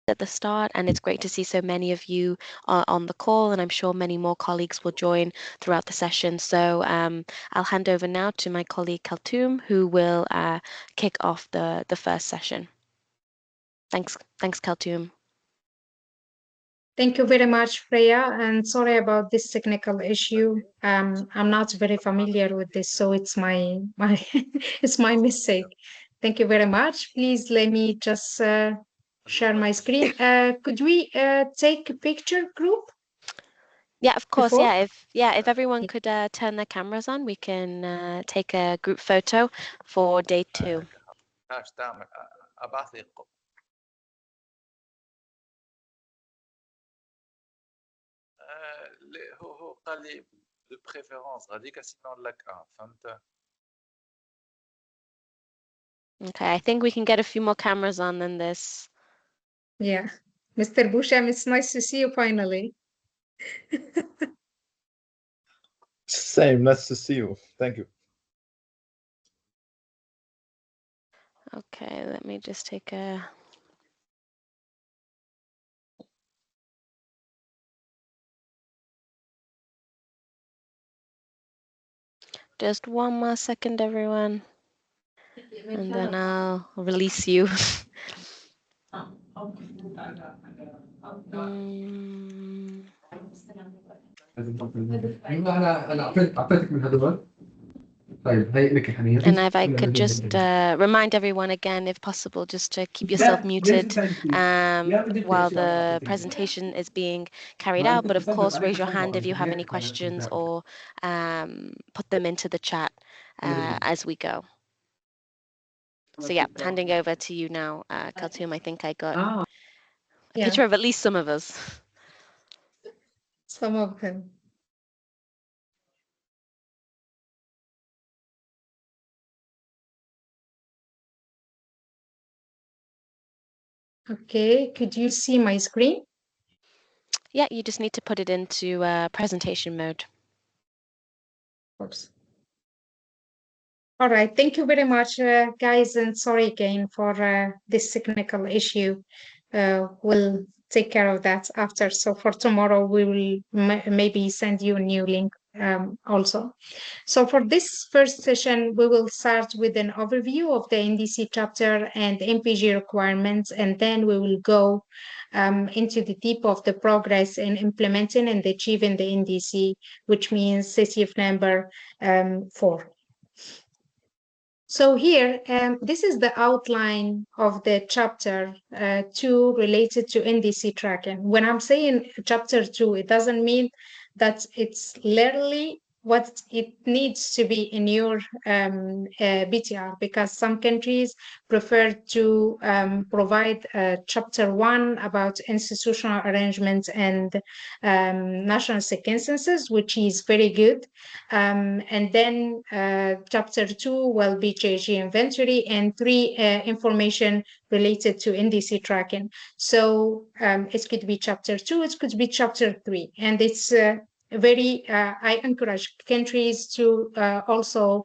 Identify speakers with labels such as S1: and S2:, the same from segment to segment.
S1: at the start, and it's great to see so many of you on the call, and I'm sure many more colleagues will join throughout the session. So I'll hand over now to my colleague Kaltoum, who will kick off the first session. Thanks, Kaltoum.
S2: Thank you very much, Freya, and sorry about this technical issue. I'm not very familiar with this, so it's my it's my mistake. Thank you very much. Please let me just share my screen. Could we take a picture group?
S1: Yeah, of course.
S2: Before?
S1: If everyone could turn their cameras on, we can take a group photo for day 2.
S3: هو قال لي دو بريفيرونس غاديك سينون لك فهمت.
S1: Okay, I think we can get a few more cameras on than this.
S2: Yeah. Mr. Boucham, it's nice to see you finally.
S4: Same, nice to see you. Thank you.
S1: Okay, let me just take a... Just one more second, everyone. And then I'll release you. And if I could just remind everyone again, if possible, just to keep yourself muted while the presentation is being carried out. But of course, raise your hand if you have any questions, or put them into the chat as we go. So yeah, handing over to you now, Kaltoum. I think I got a picture of at least some of us.
S2: Some of them. Okay, could you see my screen?
S1: Yeah, you just need to put it into presentation mode.
S2: Oops. All right, thank you very much, guys, and sorry again for this technical issue. We'll take care of that after. So for tomorrow, we will maybe send you a new link also. So for this first session, we will start with an overview of the NDC chapter and MPG requirements, and then we will go into the deep of the progress in implementing and achieving the NDC, which means CCF number 4. So here, this is the outline of the chapter 2 related to NDC tracking. When I'm saying chapter 2, it doesn't mean that it's literally what it needs to be in your BTR, because some countries prefer to provide chapter 1 about institutional arrangements and national circumstances, which is very good. And then chapter 2 will be JG inventory, and 3 information related to NDC tracking. So it could be chapter 2, it could be chapter 3, and it's I encourage countries to also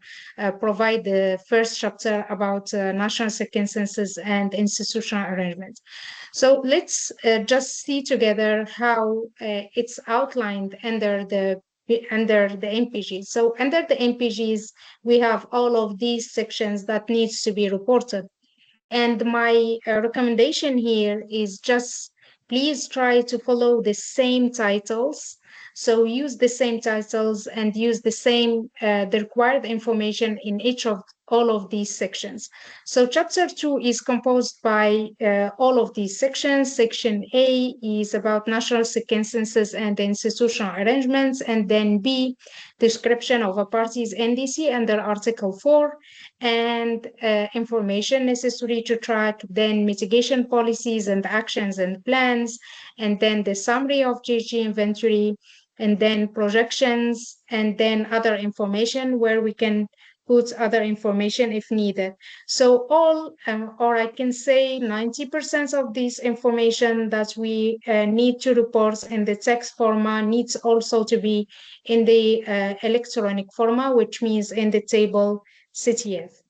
S2: provide the first chapter about national circumstances and institutional arrangements. So let's just see together how it's outlined under the MPGs. So under the MPGs, we have all of these sections that needs to be reported. And my recommendation here is just please try to follow the same titles. So use the same titles and use the same, the required information in each of all of these sections. So chapter 2 is composed by all of these sections. Section A is about national circumstances and institutional arrangements, and then B, description of a party's NDC under Article 4, and information necessary to track, then mitigation policies and actions and plans, and then the summary of GG inventory, and then projections, and then other information where we can put other information if needed. So all, or I can say 90% of this information that we need to report in the text format needs also to be in the electronic format, which means in the table CTF.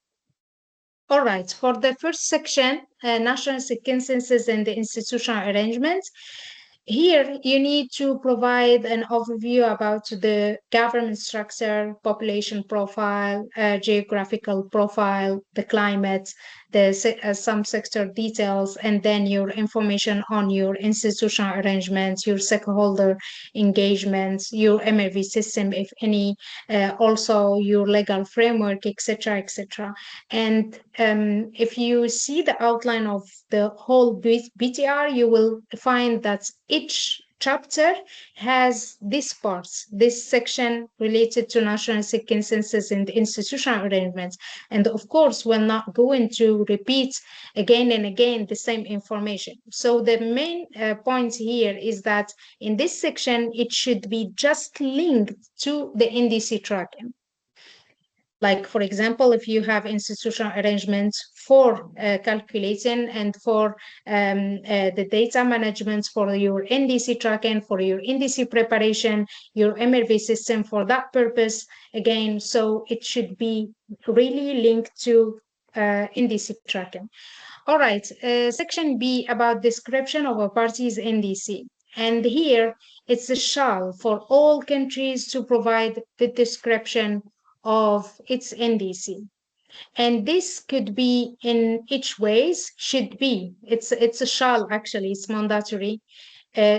S2: All right, for the first section, national circumstances and the institutional arrangements, here you need to provide an overview about the government structure, population profile, geographical profile, the climate, some sector details, and then your information on your institutional arrangements, your stakeholder engagements, your MRV system, if any, also your legal framework, etc., etc. And if you see the outline of the whole BTR, you will find that each chapter has these parts, this section related to national circumstances and institutional arrangements. And of course, we're not going to repeat again and again the same information. So the main point here is that in this section, it should be just linked to the NDC tracking. Like, for example, if you have institutional arrangements for calculating and for the data management for your NDC tracking, for your NDC preparation, your MRV system for that purpose, again, so it should be really linked to NDC tracking. All right, section B about description of a party's NDC. And here it's a shall for all countries to provide the description of its NDC. And this could be in each ways, should be. It's a shall, actually, it's mandatory.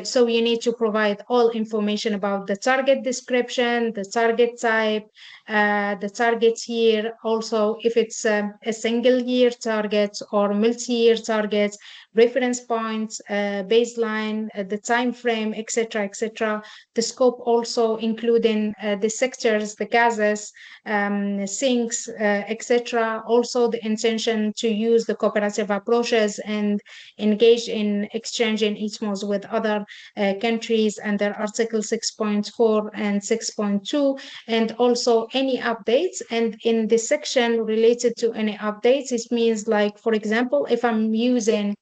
S2: So you need to provide all information about the target description, the target type, the target year, also if it's a single year target or multi-year target, reference points, baseline, the time frame, etc., etc. The scope also including the sectors, the gases, sinks, etc. Also the intention to use the cooperative approaches and engage in exchanging ITMOs with other countries under Article 6.4 and 6.2, and also any updates. And in this section related to any updates, it means, like, for example, if I'm using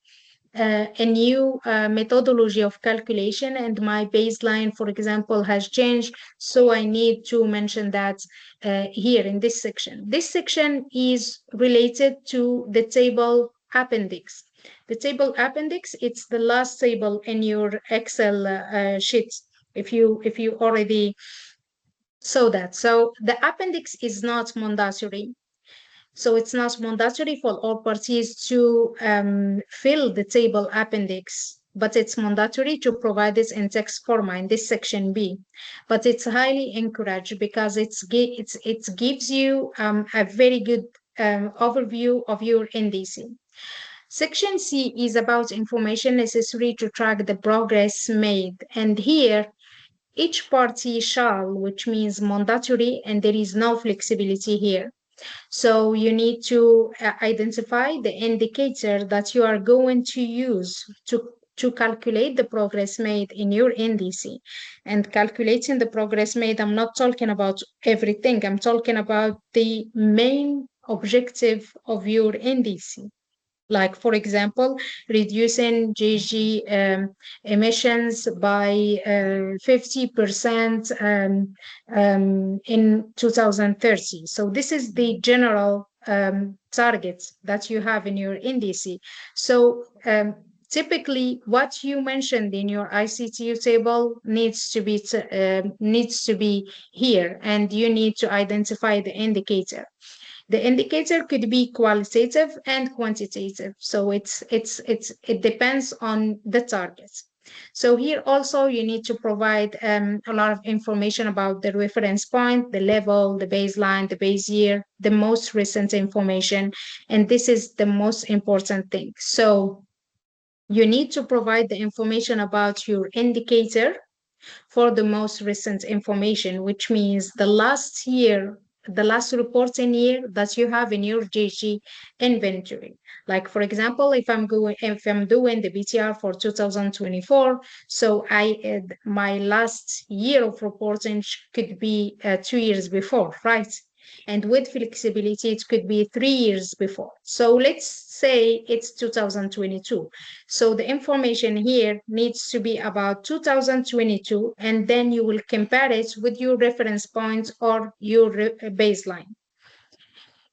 S2: a new methodology of calculation and my baseline, for example, has changed, so I need to mention that here in this section. This section is related to the table appendix. The table appendix, it's the last table in your Excel sheet, if you already saw that. So the appendix is not mandatory. So it's not mandatory for all parties to fill the table appendix, but it's mandatory to provide this in text format in this section B. But it's highly encouraged because it gives you a very good overview of your NDC. Section C is about information necessary to track the progress made. And here, each party shall, which means mandatory, and there is no flexibility here. So you need to identify the indicator that you are going to use to calculate the progress made in your NDC. And calculating the progress made, I'm not talking about everything. I'm talking about the main objective of your NDC. Like, for example, reducing GHG emissions by 50% in 2030. So this is the general target that you have in your NDC. So typically, what you mentioned in your ICTU table needs to be here, and you need to identify the indicator. The indicator could be qualitative and quantitative. So it depends on the target. So here also you need to provide a lot of information about the reference point, the level, the baseline, the base year, the most recent information. And this is the most important thing. So you need to provide the information about your indicator for the most recent information, which means the last reporting year that you have in your GHG inventory. Like, for example, if I'm doing the BTR for 2024, so my last year of reporting could be 2 years before, right? And with flexibility, it could be 3 years before. So let's say it's 2022. So the information here needs to be about 2022, and then you will compare it with your reference point or your baseline.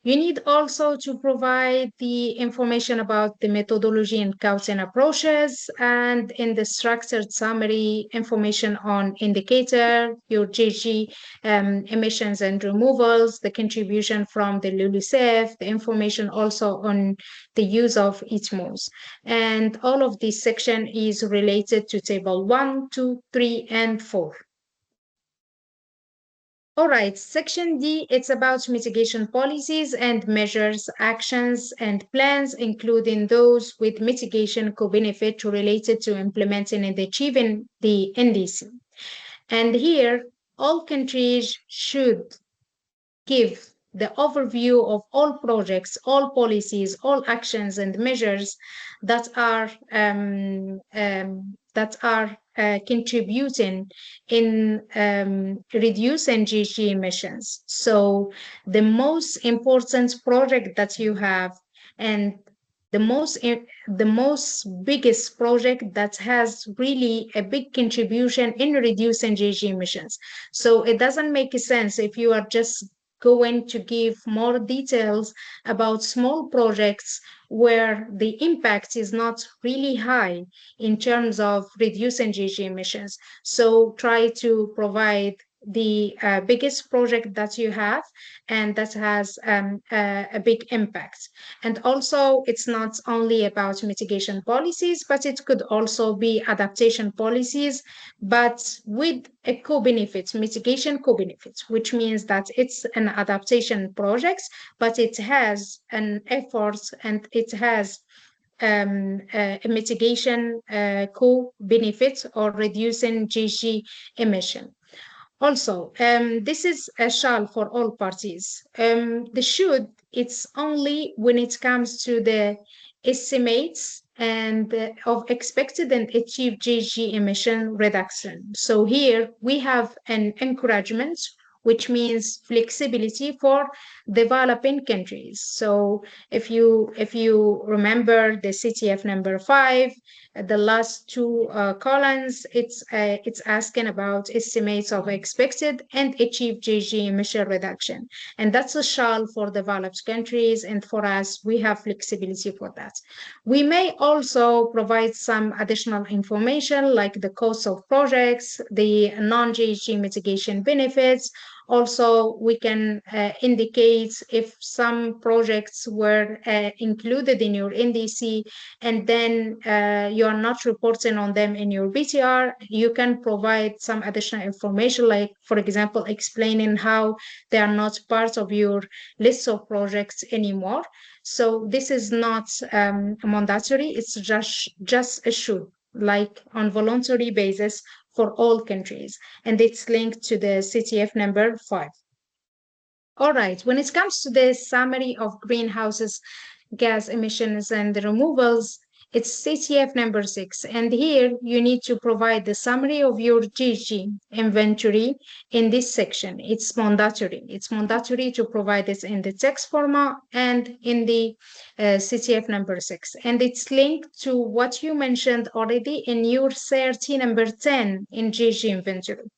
S2: You need also to provide the information about the methodology and counting approaches, and in the structured summary, information on indicator, your GG emissions and removals, the contribution from the LULUCF, the information also on the use of each MOS. And all of this section is related to table 1, 2, 3, and 4. All right, section D, it's about mitigation policies and measures, actions, and plans, including those with mitigation co-benefit related to implementing and achieving the NDC. And here, all countries should give the overview of all projects, all policies, all actions and measures that are contributing in reducing GHG emissions. So the most important project that you have, and the most biggest project that has really a big contribution in reducing GHG emissions. So it doesn't make sense if you are just going to give more details about small projects where the impact is not really high in terms of reducing GHG emissions. So try to provide the biggest project that you have and that has a big impact. And also, it's not only about mitigation policies, but it could also be adaptation policies, but with a co-benefit, mitigation co-benefit, which means that it's an adaptation project, but it has an effort and it has a mitigation co-benefit or reducing GHG emission. Also, this is a shall for all parties. The should, it's only when it comes to the estimates and of expected and achieved GHG emission reduction. So here we have an encouragement, which means flexibility for developing countries. So if you remember the CTF number 5, the last two columns, it's asking about estimates of expected and achieved GHG emission reduction. And that's a shall for developed countries, and for us, we have flexibility for that. We may also provide some additional information like the cost of projects, the non-GHG mitigation benefits. Also, we can indicate if some projects were included in your NDC and then you are not reporting on them in your BTR, you can provide some additional information, like, for example, explaining how they are not part of your list of projects anymore. So this is not mandatory, it's just a should, like on voluntary basis for all countries, and it's linked to the CTF number 5. All right, when it comes to the summary of greenhouse gas emissions and the removals, it's CTF number 6, and here you need to provide the summary of your GHG inventory in this section. It's mandatory. It's mandatory to provide this in the text format and in the CTF number 6, and it's linked to what you mentioned already in your CRT number 10 in GHG inventory.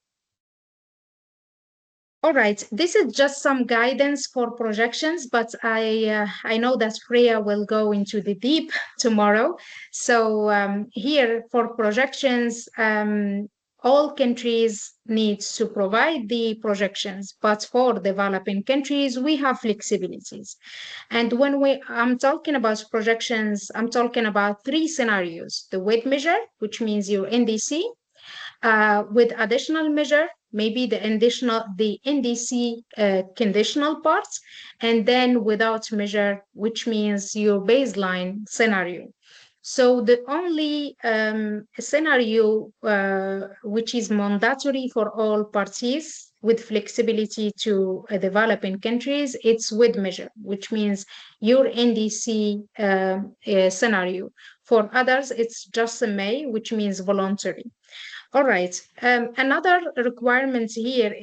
S2: All right, this is just some guidance for projections, but I know that Freya will go into the deep tomorrow. So here for projections, all countries need to provide the projections, but for developing countries, we have flexibilities. And when I'm talking about projections, I'm talking about 3 scenarios: the weight measure, which means your NDC, with additional measure, maybe the NDC conditional parts, and then without measure, which means your baseline scenario. So the only scenario which is mandatory for all parties with flexibility to developing countries, it's with measure, which means your NDC scenario. For others, it's just a may, which means voluntary. All right. Another requirement here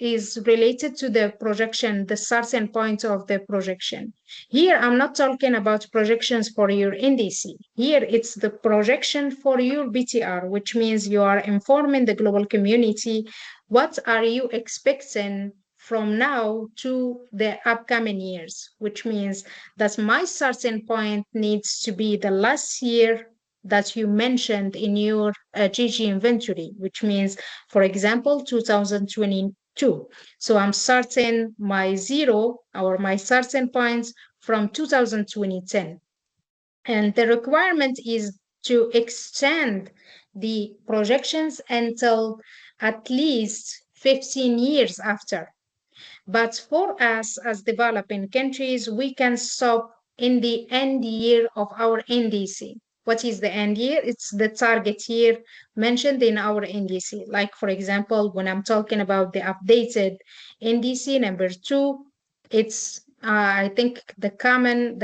S2: is related to the projection, the starting point of the projection. Here, I'm not talking about projections for your NDC. Here, it's the projection for your BTR, which means you are informing the global community what are you expecting from now to the upcoming years, which means that my starting point needs to be the last year that you mentioned in your GG inventory, which means, for example, 2022. So I'm starting my zero or my starting points from 2010. And the requirement is to extend the projections until at least 15 years after. But for us as developing countries, we can stop in the end year of our NDC. What is the end year? It's the target year mentioned in our NDC. Like, for example, when I'm talking about the updated NDC number 2, it's I think the common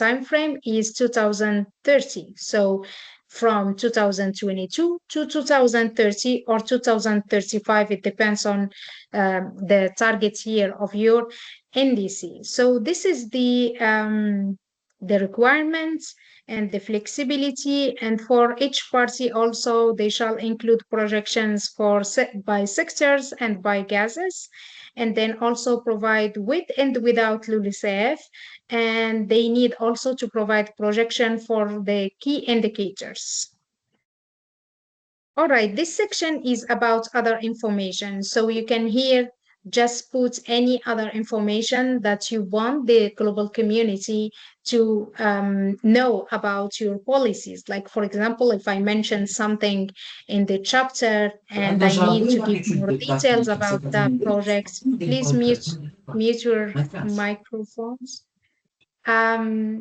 S2: time frame is 2030. So from 2022 to 2030 or 2035, it depends on the target year of your NDC. So this is the requirements and the flexibility, and for each party also they shall include projections for by sectors and by gases, and then also provide with and without LULUCF, and they need also to provide projection for the key indicators. All right, this section is about other information. So you can here just put any other information that you want the global community to know about your policies. Like, for example, if I mention something in the chapter and I need to give more details about that project, please mute your microphones. I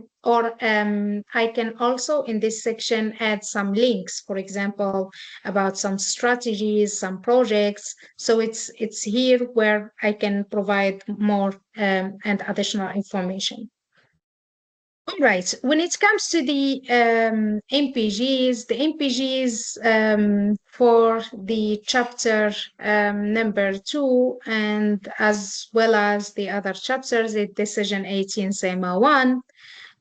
S2: can also in this section add some links, for example, about some strategies, some projects. So it's here where I can provide more and additional information. All right, when it comes to the MPGs, for the chapter number 2, and as well as the other chapters, the decision 18 SEMA 1,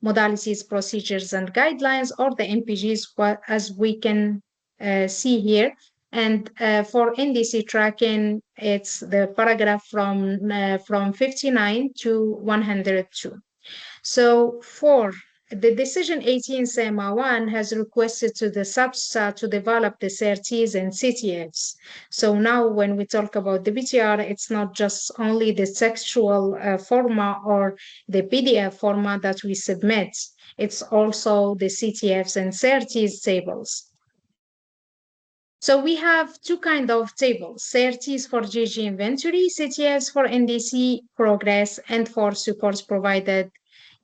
S2: modalities, procedures, and guidelines, or the MPGs, as we can see here. And for NDC tracking, it's the paragraph from 59 to 102. So for the decision 18 SEMA 1 has requested to the substat to develop the CRTs and CTFs. So now when we talk about the BTR, it's not just only the textual format or the PDF format that we submit, it's also the CTFs and CRTs tables. So we have two kinds of tables, CRTs for GG inventory, CTFs for NDC progress, and for supports provided,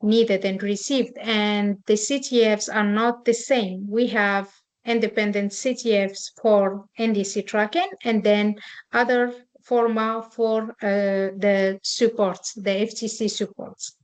S2: needed, and received. And the CTFs are not the same. We have independent CTFs for NDC tracking, and then other format for the supports, the FTC supports.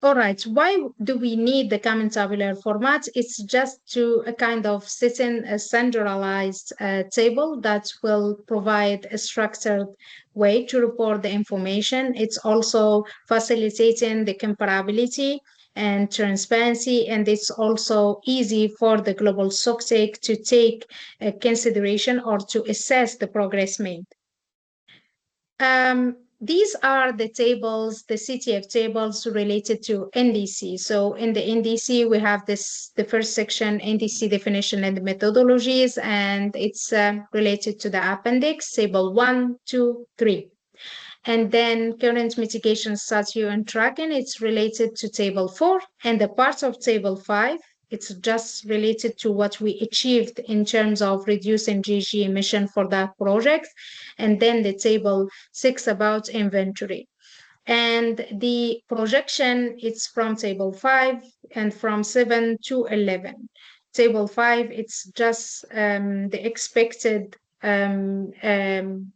S2: All right, why do we need the common tabular format? It's just to a kind of setting a centralized table that will provide a structured way to report the information. It's also facilitating the comparability and transparency, and it's also easy for the global SOCTEC to take consideration or to assess the progress made. These are the tables, the CTF tables related to NDC. So in the NDC, we have the first section, NDC definition and methodologies, and it's related to the appendix, table 1, 2, 3. And then current mitigation statute and tracking, it's related to table 4, and the part of table 5, it's just related to what we achieved in terms of reducing GG emission for that project. And then the table 6 about inventory. And the projection, it's from table 5 and from 7 to 11. Table 5, it's just the expected emission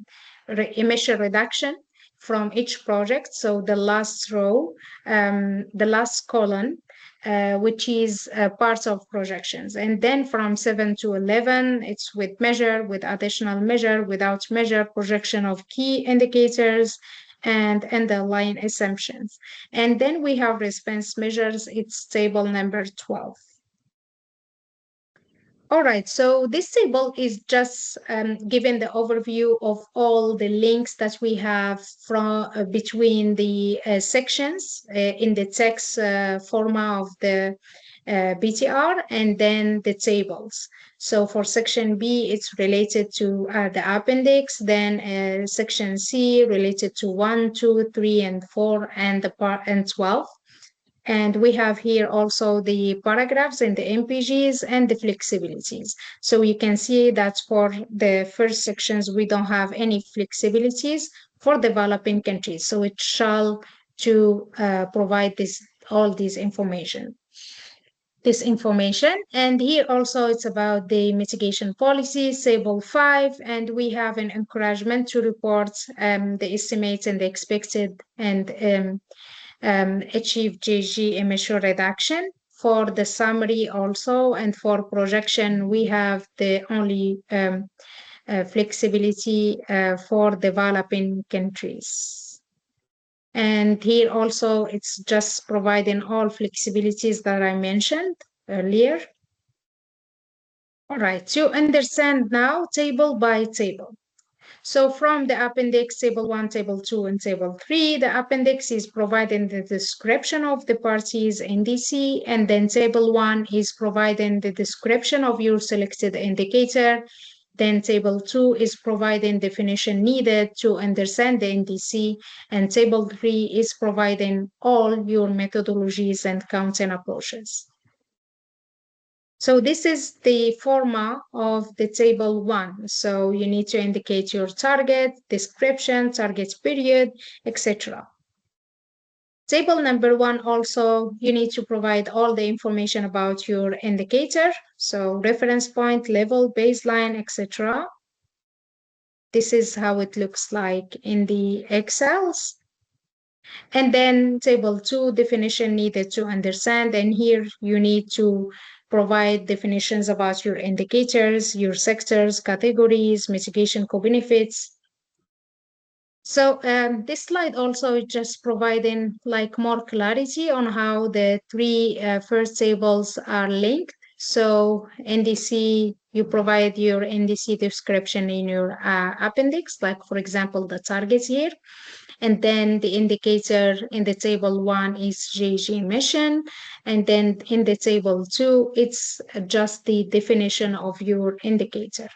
S2: reduction from each project. So the last row, the last column, which is part of projections. And then from 7 to 11, it's with measure, with additional measure, without measure, projection of key indicators, and underlying assumptions. And then we have response measures, it's table number 12. All right, so this table is just giving the overview of all the links that we have from between the sections in the text format of the BTR and then the tables. So for section B, it's related to the appendix, then section C related to 1, 2, 3, and 4, and the part and 12. And we have here also the paragraphs and the MPGs and the flexibilities. So you can see that for the first sections, we don't have any flexibilities for developing countries. So it shall to provide all this information. And here also it's about the mitigation policy, table 5, and we have an encouragement to report the estimates and the expected and achieve GHG emission reduction. For the summary also, and for projection, we have the only flexibility for developing countries. And here also, it's just providing all flexibilities that I mentioned earlier. All right, to understand now table by table. So from the appendix, table 1, table 2, and table 3, the appendix is providing the description of the parties NDC, and then table 1 is providing the description of your selected indicator. Then table 2 is providing definition needed to understand the NDC, and table 3 is providing all your methodologies and counting approaches. So this is the format of the table 1. So you need to indicate your target, description, target period, etc. Table number 1 also, you need to provide all the information about your indicator. So reference point, level, baseline, etc. This is how it looks like in the Excels. And then table 2, definition needed to understand. And here you need to provide definitions about your indicators, your sectors, categories, mitigation co-benefits. So this slide also is just providing like more clarity on how the three first tables are linked. So NDC, you provide your NDC description in your appendix, like for example, the targets here. And then the indicator in the table 1 is GHG emission. And then in the table 2, it's just the definition of your indicator.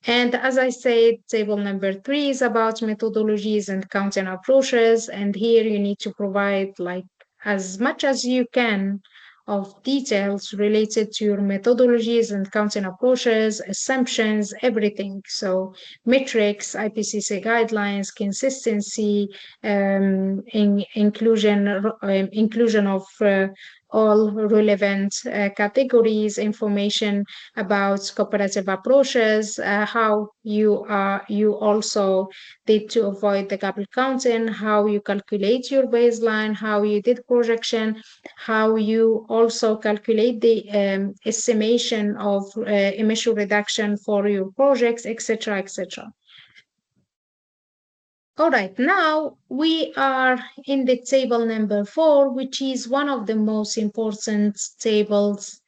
S2: And as I said, table number 3 is about methodologies and counting approaches. And here you need to provide like as much as you can of details related to your methodologies and counting approaches, assumptions, everything. So metrics, IPCC guidelines, consistency, inclusion of all relevant categories, information about cooperative approaches, how you also need to avoid the double counting, how you calculate your baseline, how you did projection, how you also calculate the estimation of emission reduction for your projects, etc., etc. All right, now we are in the table number 4, which is one of the most important tables.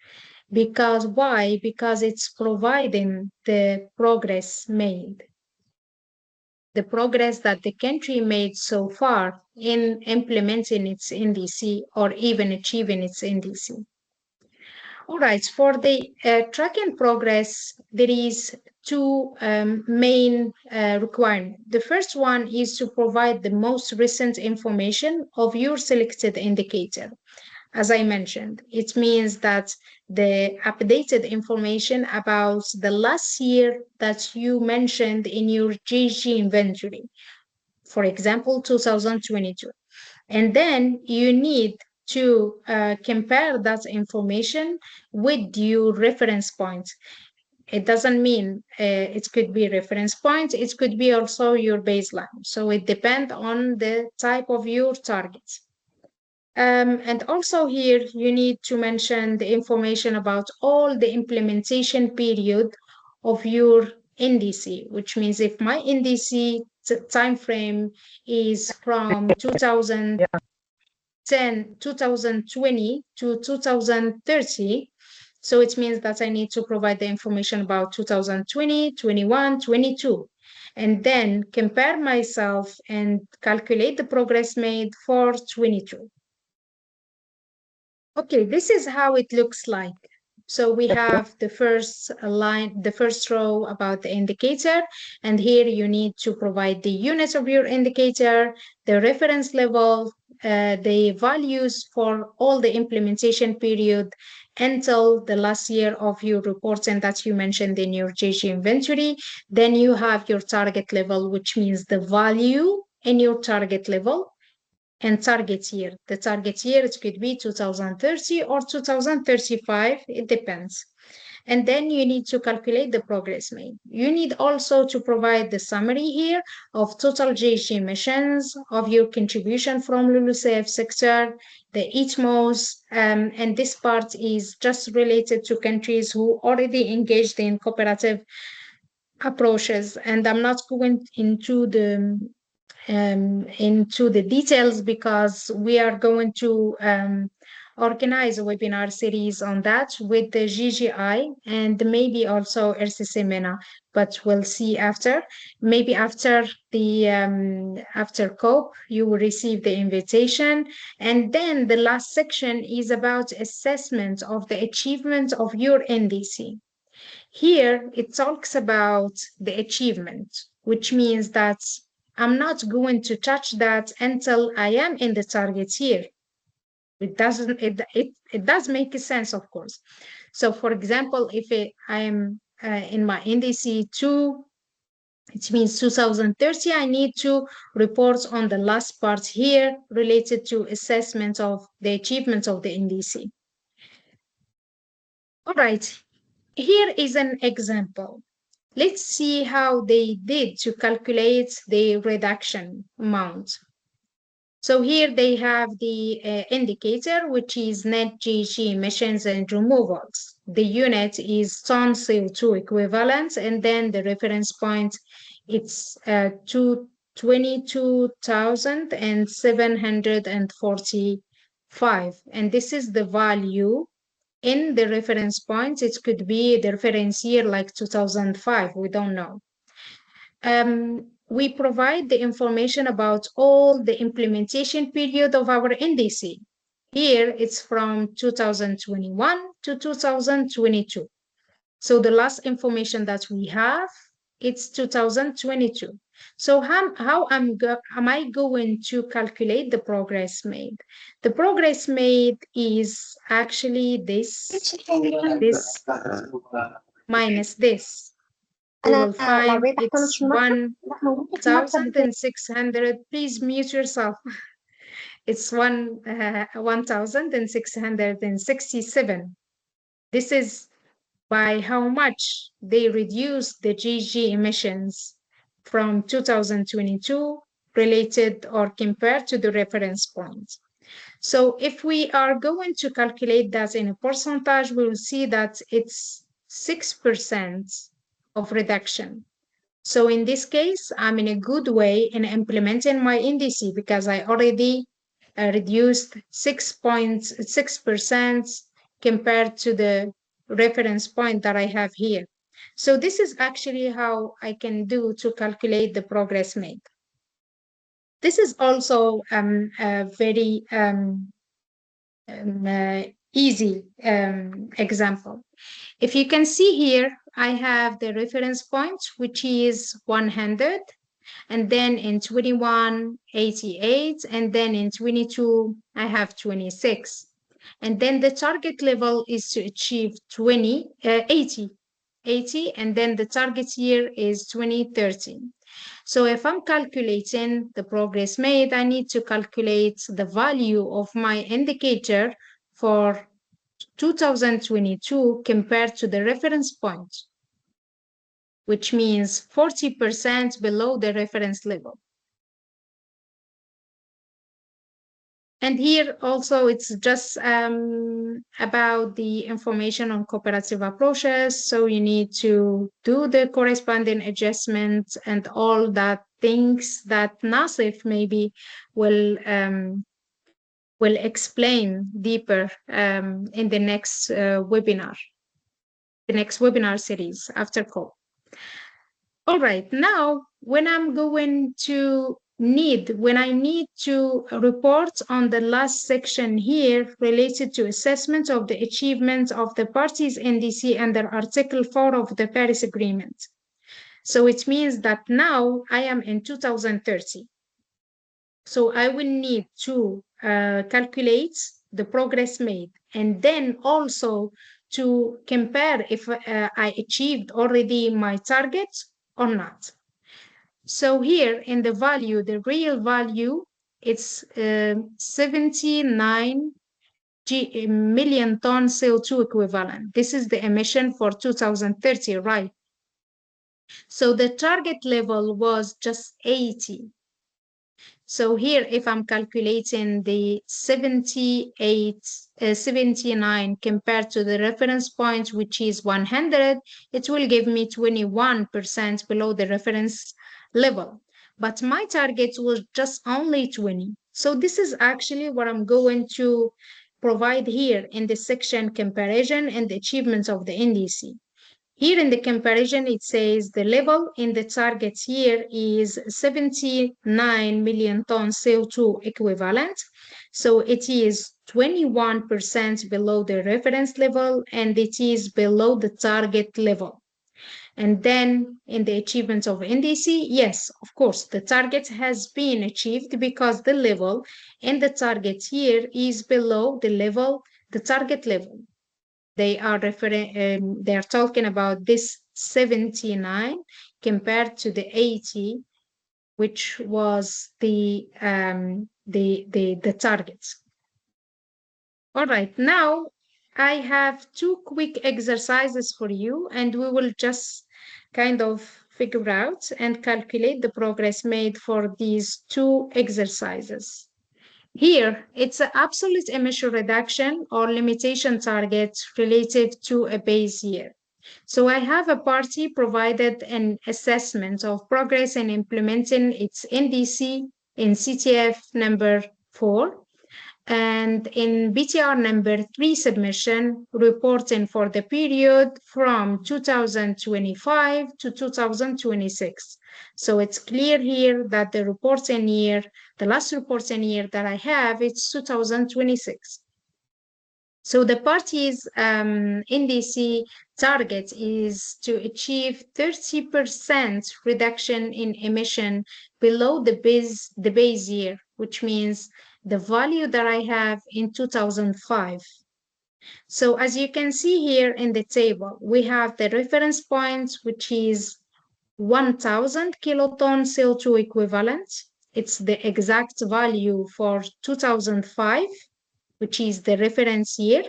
S2: Because why? Because it's providing the progress made. The progress that the country made so far in implementing its NDC or even achieving its NDC. All right, for the tracking progress, there is two main requirements. The first one is to provide the most recent information of your selected indicator. As I mentioned, it means that the updated information about the last year that you mentioned in your GHG inventory, for example, 2022. And then you need to compare that information with your reference point. It doesn't mean it could be reference point, it could be also your baseline. So it depends on the type of your targets. And also here, you need to mention the information about all the implementation period of your NDC, which means if my NDC timeframe is from 2020 to 2030, So it means that I need to provide the information about 2020, 21, 22, and then compare myself and calculate the progress made for 22. Okay, this is how it looks like. So we have the first line, the first row about the indicator, and here you need to provide the unit of your indicator, the reference level, the values for all the implementation period until the last year of your reporting that you mentioned in your JG inventory. Then you have your target level, which means the value in your target level, and target year. The target year, it could be 2030 or 2035, it depends. And then you need to calculate the progress made. You need also to provide the summary here of total GHG emissions, of your contribution from LULUCF sector, the ITMOs, and this part is just related to countries who already engaged in cooperative approaches. And I'm not going into the details because we are going to organize a webinar series on that with the GGI and maybe also RCC MENA, but we'll see after. Maybe after the after COP, you will receive the invitation. And then the last section is about assessment of the achievement of your NDC. Here, it talks about the achievement, which means that I'm not going to touch that until I am in the target here. It does make sense, of course. So, for example, if I am in my NDC 2, it means 2030, I need to report on the last part here related to assessment of the achievement of the NDC. All right, here is an example. Let's see how they did to calculate the reduction amount. So here they have the indicator, which is net GHG emissions and removals. The unit is ton CO2 equivalent, and then the reference point, it's 22,745. And this is the value in the reference point. It could be the reference year like 2005, we don't know. We provide the information about all the implementation period of our NDC. Here it's from 2021 to 2022. So the last information that we have, it's 2022. So how am I going to calculate the progress made? The progress made is actually this minus this. We will find it's 1,600. Please mute yourself. It's 1,667. This is by how much they reduced the GHG emissions from 2022 related or compared to the reference point. So if we are going to calculate that in a percentage, we will see that it's 6% of reduction. So in this case, I'm in a good way in implementing my NDC because I already reduced 6.6% compared to the reference point that I have here. So this is actually how I can do to calculate the progress made. This is also a very easy example. If you can see here, I have the reference point, which is 100, and then in 21, 88, and then in 22, I have 26. And then the target level is to achieve 80, and then the target year is 2030. So if I'm calculating the progress made, I need to calculate the value of my indicator for 2022 compared to the reference point, which means 40% below the reference level. And here also it's just about the information on cooperative approaches. So you need to do the corresponding adjustments and all that things that NASIF maybe will will explain deeper in the next webinar series after call. All right, now when I need to report on the last section here related to assessment of the achievements of the parties NDC under Article 4 of the Paris Agreement. So it means that now I am in 2030. So I will need to calculate the progress made and then also to compare if I achieved already my target or not. So here in the value, the real value, it's 79 million ton CO2 equivalent. This is the emission for 2030, right? So the target level was just 80. So here, if I'm calculating the 79 compared to the reference point, which is 100, it will give me 21% below the reference level. But my target was just only 20. So this is actually what I'm going to provide here in the section comparison and the achievements of the NDC. Here in the comparison, it says the level in the target here is 79 million ton CO2 equivalent. So it is 21% below the reference level and it is below the target level. And then in the achievements of NDC, yes, of course, the target has been achieved because the level in the target here is below the target level. They are talking about this 79 compared to the 80, which was the targets. All right, now I have two quick exercises for you, and we will just kind of figure out and calculate the progress made for these two exercises. Here, it's an absolute emission reduction or limitation target related to a base year. So I have a party provided an assessment of progress in implementing its NDC in CTF number 4 and in BTR number 3 submission reporting for the period from 2025 to 2026. So it's clear here that the last reporting year that I have, it's 2026. So the party's NDC target is to achieve 30% reduction in emission below the base year, which means the value that I have in 2005. So as you can see here in the table, we have the reference point, which is 1,000 kiloton CO2 equivalent. It's the exact value for 2005, which is the reference year.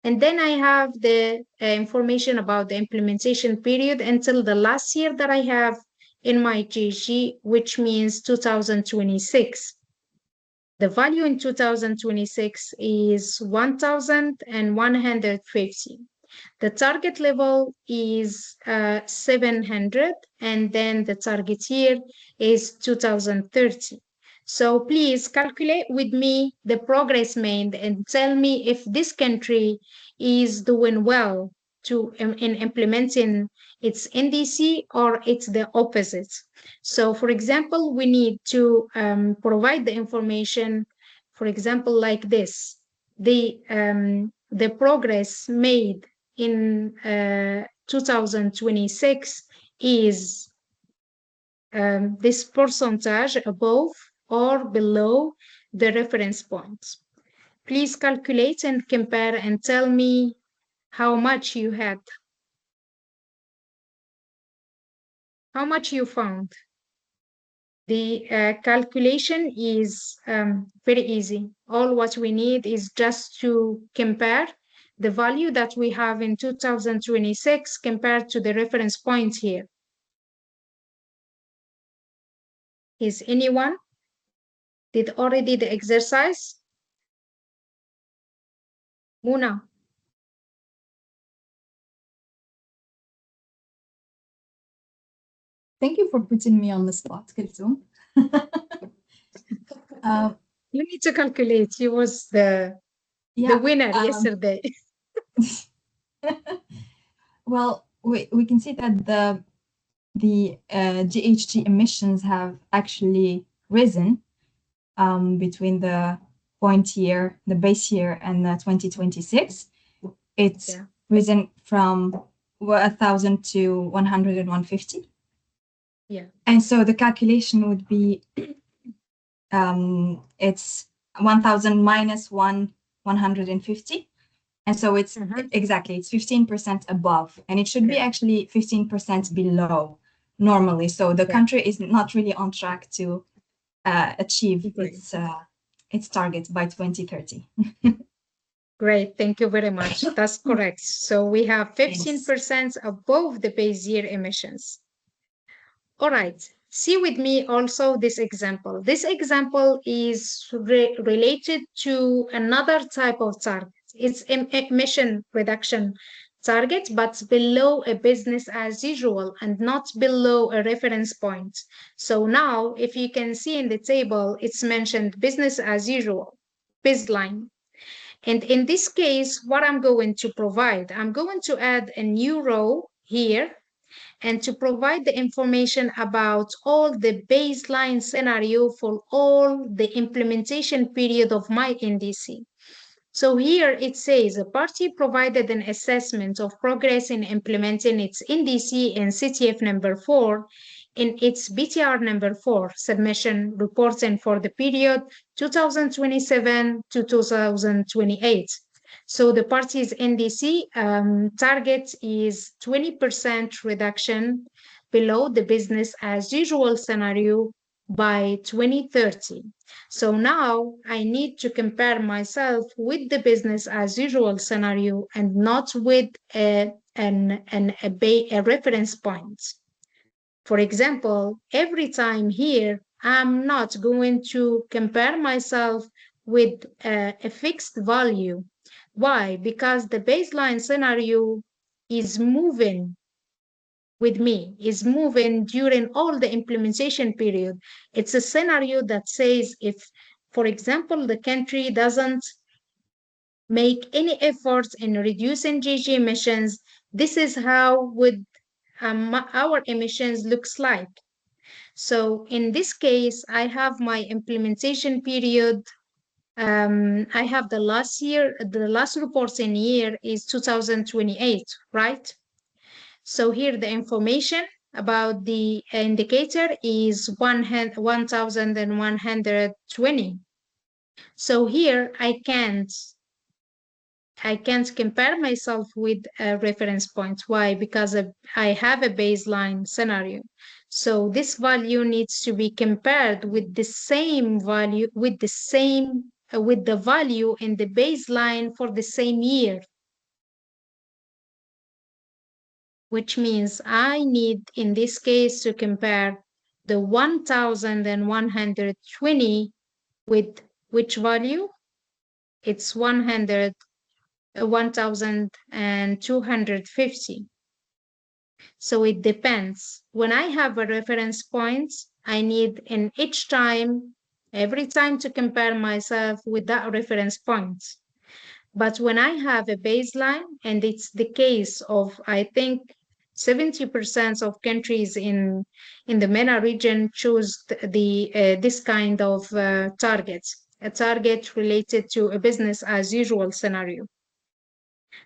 S2: And then I have the information about the implementation period until the last year that I have in my GG, which means 2026. The value in 2026 is 1,150. The target level is 700, and then the target year is 2030. So please calculate with me the progress made and tell me if this country is doing well in implementing its NDC or it's the opposite. So for example, we need to provide the information, for example, like this. The progress made in 2026 is this percentage above or below the reference points. Please calculate and compare and tell me how much you had. How much you found? The calculation is very easy. All what we need is just to compare the value that we have in 2026 compared to the reference point here. Is anyone did already the exercise? Muna.
S5: Thank you for putting me on the spot, Kulthum.
S2: You need to calculate. He was the winner yesterday.
S5: Well, we can see that the GHG emissions have actually risen between the point year, the base year, and 2026. It's risen from 1,000 to 100 and 150.
S2: Yeah.
S5: And so the calculation would be it's 1,000 minus 150. And so it's exactly, it's 15% above, and it should be actually 15% below normally. So the country is not really on track to achieve its targets by 2030.
S2: Great, thank you very much. That's correct. So we have 15% above the base year emissions. All right, see with me also this example. This example is related to another type of target. It's emission reduction target, but below a business as usual and not below a reference point. So now, if you can see in the table, it's mentioned business as usual, baseline. And in this case, what I'm going to provide, I'm going to add a new row here and to provide the information about all the baseline scenario for all the implementation period of my NDC. So here it says a party provided an assessment of progress in implementing its NDC and CTF number 4 in its BTR number 4 submission reporting for the period 2027 to 2028. So the party's NDC target is 20% reduction below the business as usual scenario by 2030. So now I need to compare myself with the business as usual scenario and not with a reference point. For example, every time here, I'm not going to compare myself with a fixed value. Why? Because the baseline scenario is moving with me, is moving during all the implementation period. It's a scenario that says if, for example, the country doesn't make any efforts in reducing GHG emissions, this is how would our emissions looks like. So in this case, I have my implementation period. I have the last reporting year is 2028, right? So here the information about the indicator is 1,120. So here I can't compare myself with a reference point. Why? Because I have a baseline scenario. So this value needs to be compared with the same value, with the value in the baseline for the same year. Which means I need, in this case, to compare the 1,120 with which value? It's 1,250. So it depends. When I have a reference point, I need in each time, every time to compare myself with that reference point. But when I have a baseline, and it's the case of, I think, 70% of countries in the MENA region choose this kind of targets, a target related to a business as usual scenario.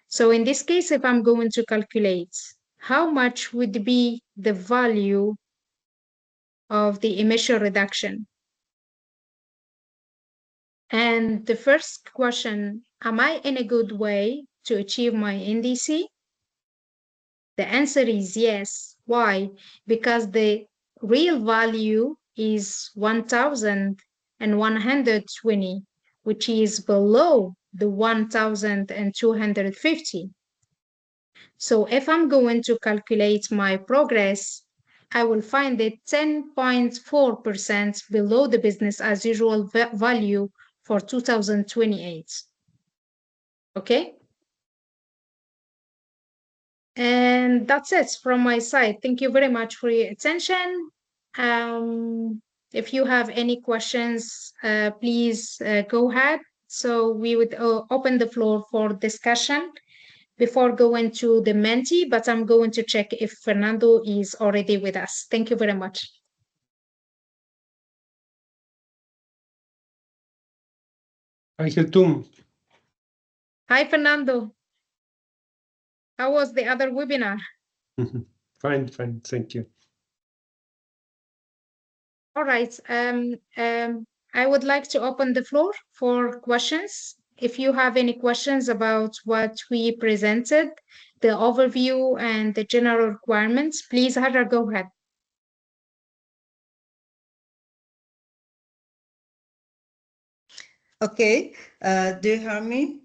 S2: So in this case, if I'm going to calculate how much would be the value of the emission reduction. And the first question, am I in a good way to achieve my NDC? The answer is yes. Why? Because the real value is 1,120, which is below the 1,250. So if I'm going to calculate my progress, I will find it 10.4% below the business as usual value for 2028. Okay? And that's it from my side. Thank you very much for your attention. If you have any questions, please go ahead. So we would open the floor for discussion before going to the Menti, but I'm going to check if Fernando is already with us. Thank you very much.
S6: Hi, Kheltoum.
S2: Hi, Fernando. How was the other webinar?
S6: Fine, thank you.
S2: All right. I would like to open the floor for questions. If you have any questions about what we presented, the overview and the general requirements, please, Hajar, go ahead.
S7: Okay. Do you hear me?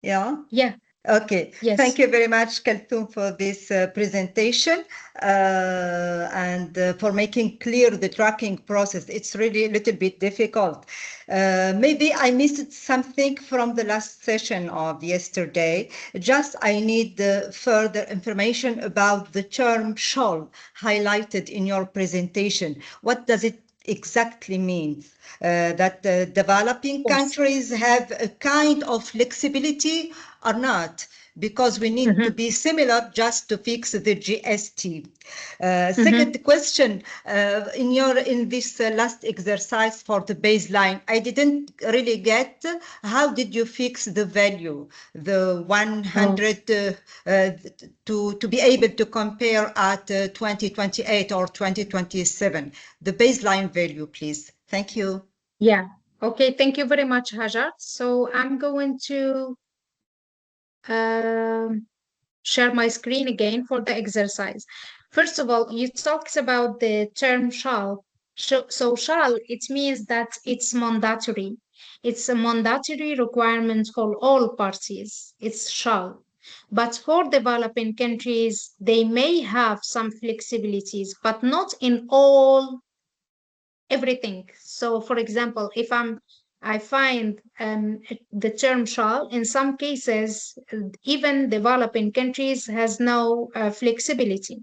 S7: Yeah?
S2: Yeah.
S7: Okay.
S2: Yes.
S7: Thank you very much, Kheltoum, for this presentation and for making clear the tracking process. It's really a little bit difficult. Maybe I missed something from the last session of yesterday. Just I need further information about the term "shall" highlighted in your presentation. What does it exactly mean? That developing countries have a kind of flexibility or not, because we need to be similar just to fix the GST. Second question, in this last exercise for the baseline, I didn't really get how did you fix the value, the 100 to be able to compare at 2028 or 2027, the baseline value, please. Thank you.
S2: Yeah. Okay. Thank you very much, Hajar. So I'm going to share my screen again for the exercise. First of all, you talked about the term shall. So shall, it means that it's mandatory. It's a mandatory requirement for all parties. It's shall. But for developing countries, they may have some flexibilities, but not in all everything. So for example, if I find the term shall, in some cases, even developing countries has no flexibility.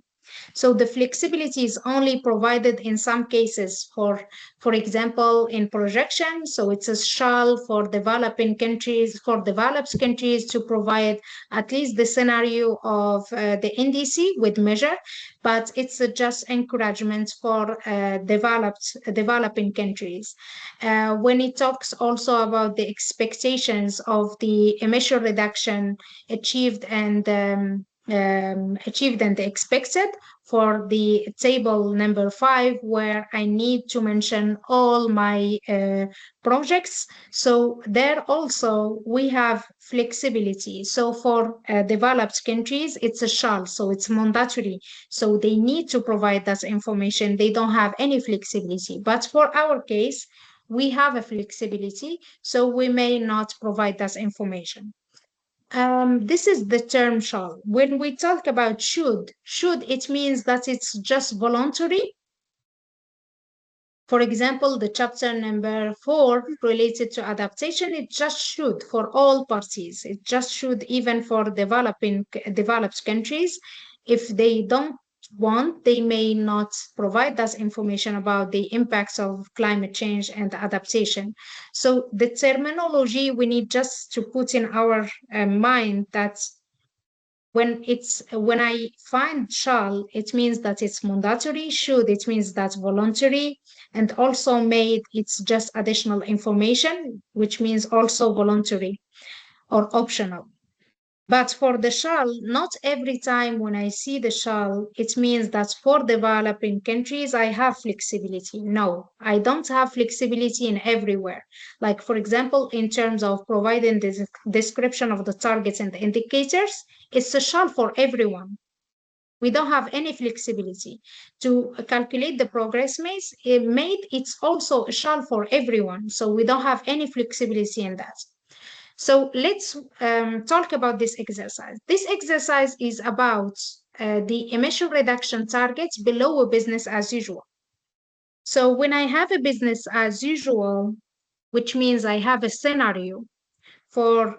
S2: So the flexibility is only provided in some cases for example, in projection. So it's a shall for developing countries, for developed countries to provide at least the scenario of the NDC with measure, but it's just encouragement for developing countries. When it talks also about the expectations of the emission reduction achieved and expected, for the table number 5, where I need to mention all my projects. So there also we have flexibility. So for developed countries, it's a shall, so it's mandatory. So they need to provide that information. They don't have any flexibility. But for our case, we have a flexibility, so we may not provide that information. This is the term shall. When we talk about should, it means that it's just voluntary. For example, the chapter number 4 related to adaptation, it just should for all parties. It just should even for developed countries. If they don't want, they may not provide that information about the impacts of climate change and adaptation. So the terminology we need just to put in our mind that when I find shall, it means that it's mandatory. Should, it means that's voluntary, and also made, it's just additional information, which means also voluntary or optional. But for the shall, not every time when I see the shall, it means that for developing countries, I have flexibility. No, I don't have flexibility in everywhere. Like, for example, in terms of providing the description of the targets and the indicators, it's a shall for everyone. We don't have any flexibility. To calculate the progress made, it's also a shall for everyone. So we don't have any flexibility in that. So let's talk about this exercise. This exercise is about the emission reduction targets below a business as usual. So when I have a business as usual, which means I have a scenario from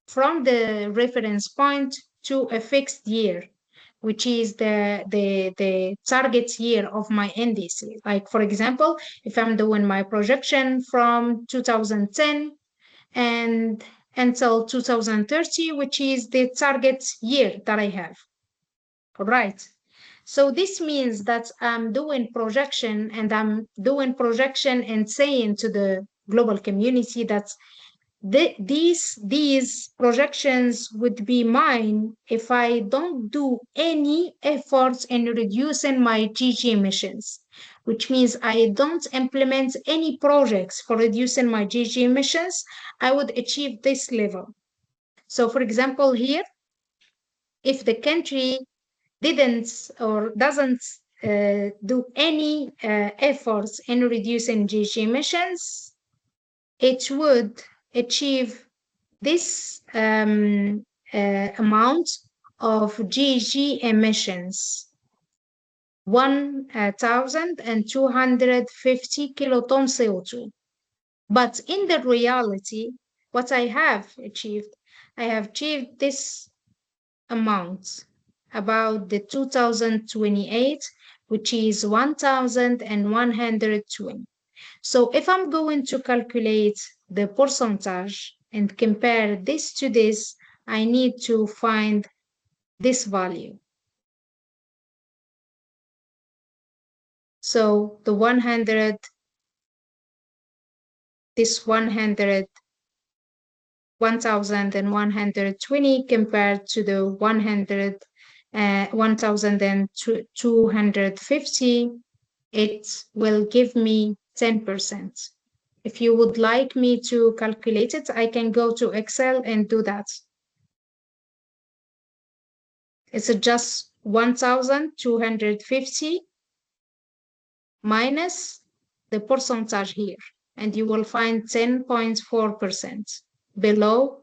S2: the reference point to a fixed year. which is the target year of my NDC. Like, for example, if I'm doing my projection from 2010 and until 2030, which is the target year that I have. All right. So this means that I'm doing projection and saying to the global community that these projections would be mine if I don't do any efforts in reducing my GG emissions, which means I don't implement any projects for reducing my GG emissions. I would achieve this level. So for example, here, if the country didn't or doesn't do any efforts in reducing GG emissions, it would achieve this amount of GG emissions, 1,250 kilotons CO2. But in the reality, what I have achieved this amount about the 2028, which is 1,120. So if I'm going to calculate the percentage and compare this to this, I need to find this value. So the 1,120 compared to the 1,250, it will give me 10%. If you would like me to calculate it, I can go to Excel and do that. It's just 1,250 minus the percentage here, and you will find 10.4% below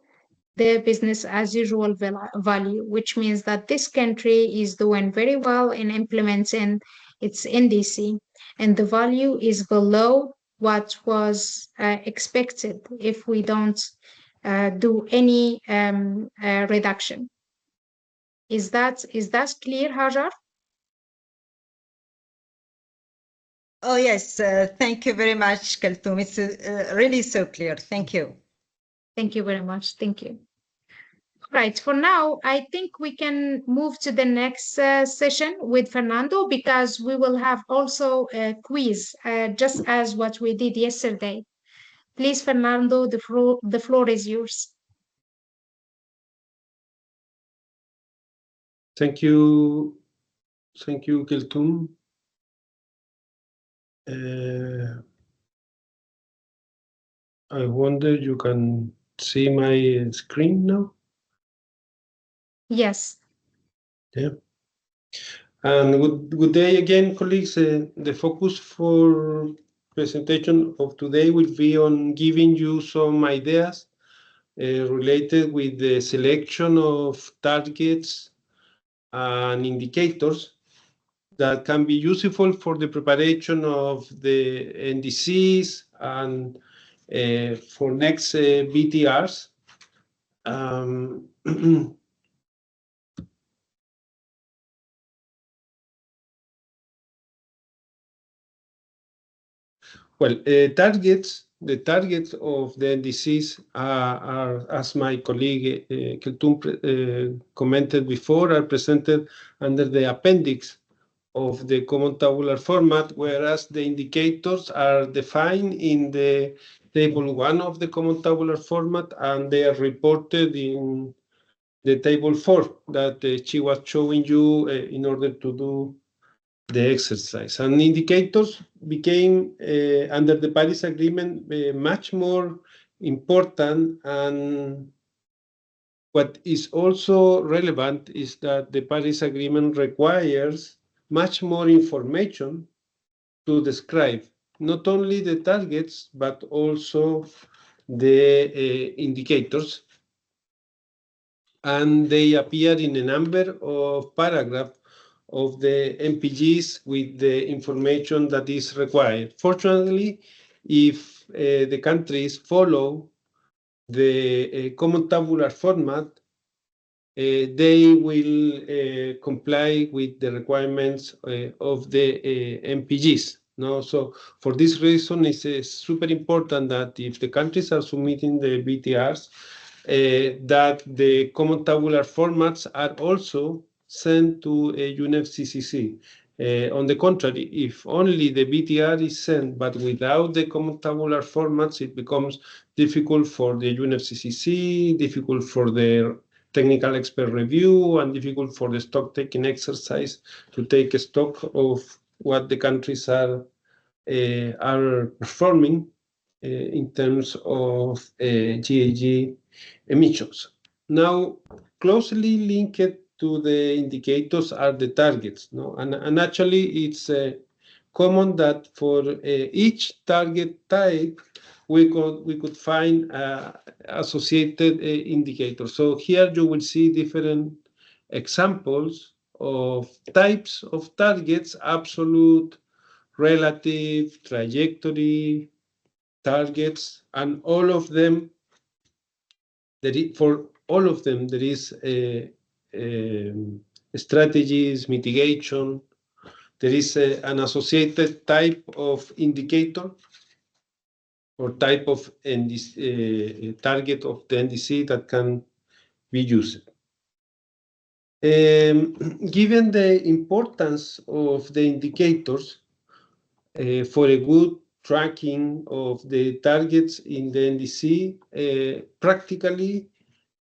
S2: the business as usual value, which means that this country is doing very well in implementing its NDC, and the value is below what was expected if we don't do any reduction. Is that clear, Hajar?
S7: Oh, yes. Thank you very much, Kaltoum. It's really so clear. Thank you.
S2: Thank you very much. Thank you. Right, for now, I think we can move to the next session with Fernando, because we will have also a quiz, just as what we did yesterday. Please, Fernando, the floor is yours.
S6: Thank you. Thank you, Kaltoum. I wonder you can see my screen now?
S2: Yes.
S6: Yeah. And good day again, colleagues. The focus for presentation of today will be on giving you some ideas related with the selection of targets and indicators that can be useful for the preparation of the NDCs and for next BTRs. Well, the targets of the NDCs are, as my colleague Kaltoum commented before, are presented under the appendix of the common tabular format, whereas the indicators are defined in the table 1 of the common tabular format, and they are reported in the table 4 that she was showing you in order to do the exercise. And indicators became, under the Paris Agreement, much more important, and what is also relevant is that the Paris Agreement requires much more information to describe not only the targets, but also the indicators. And they appear in a number of paragraphs of the MPGs with the information that is required. Fortunately, if the countries follow the common tabular format, they will comply with the requirements of the MPGs. No, so for this reason, it's super important that if the countries are submitting the BTRs, that the common tabular formats are also sent to a UNFCCC. On the contrary, if only the BTR is sent, but without the common tabular formats, it becomes difficult for the UNFCCC, difficult for their technical expert review, and difficult for the stock taking exercise to take stock of what the countries are performing in terms of GHG emissions. Now, closely linked to the indicators are the targets, no? And actually, it's common that for each target type, we could find associated indicators. So here you will see different examples of types of targets: absolute, relative, trajectory, targets, and all of them. For all of them, there is strategies, mitigation. There is an associated type of indicator or type of NDC, target of the NDC that can be used. Given the importance of the indicators for a good tracking of the targets in the NDC, practically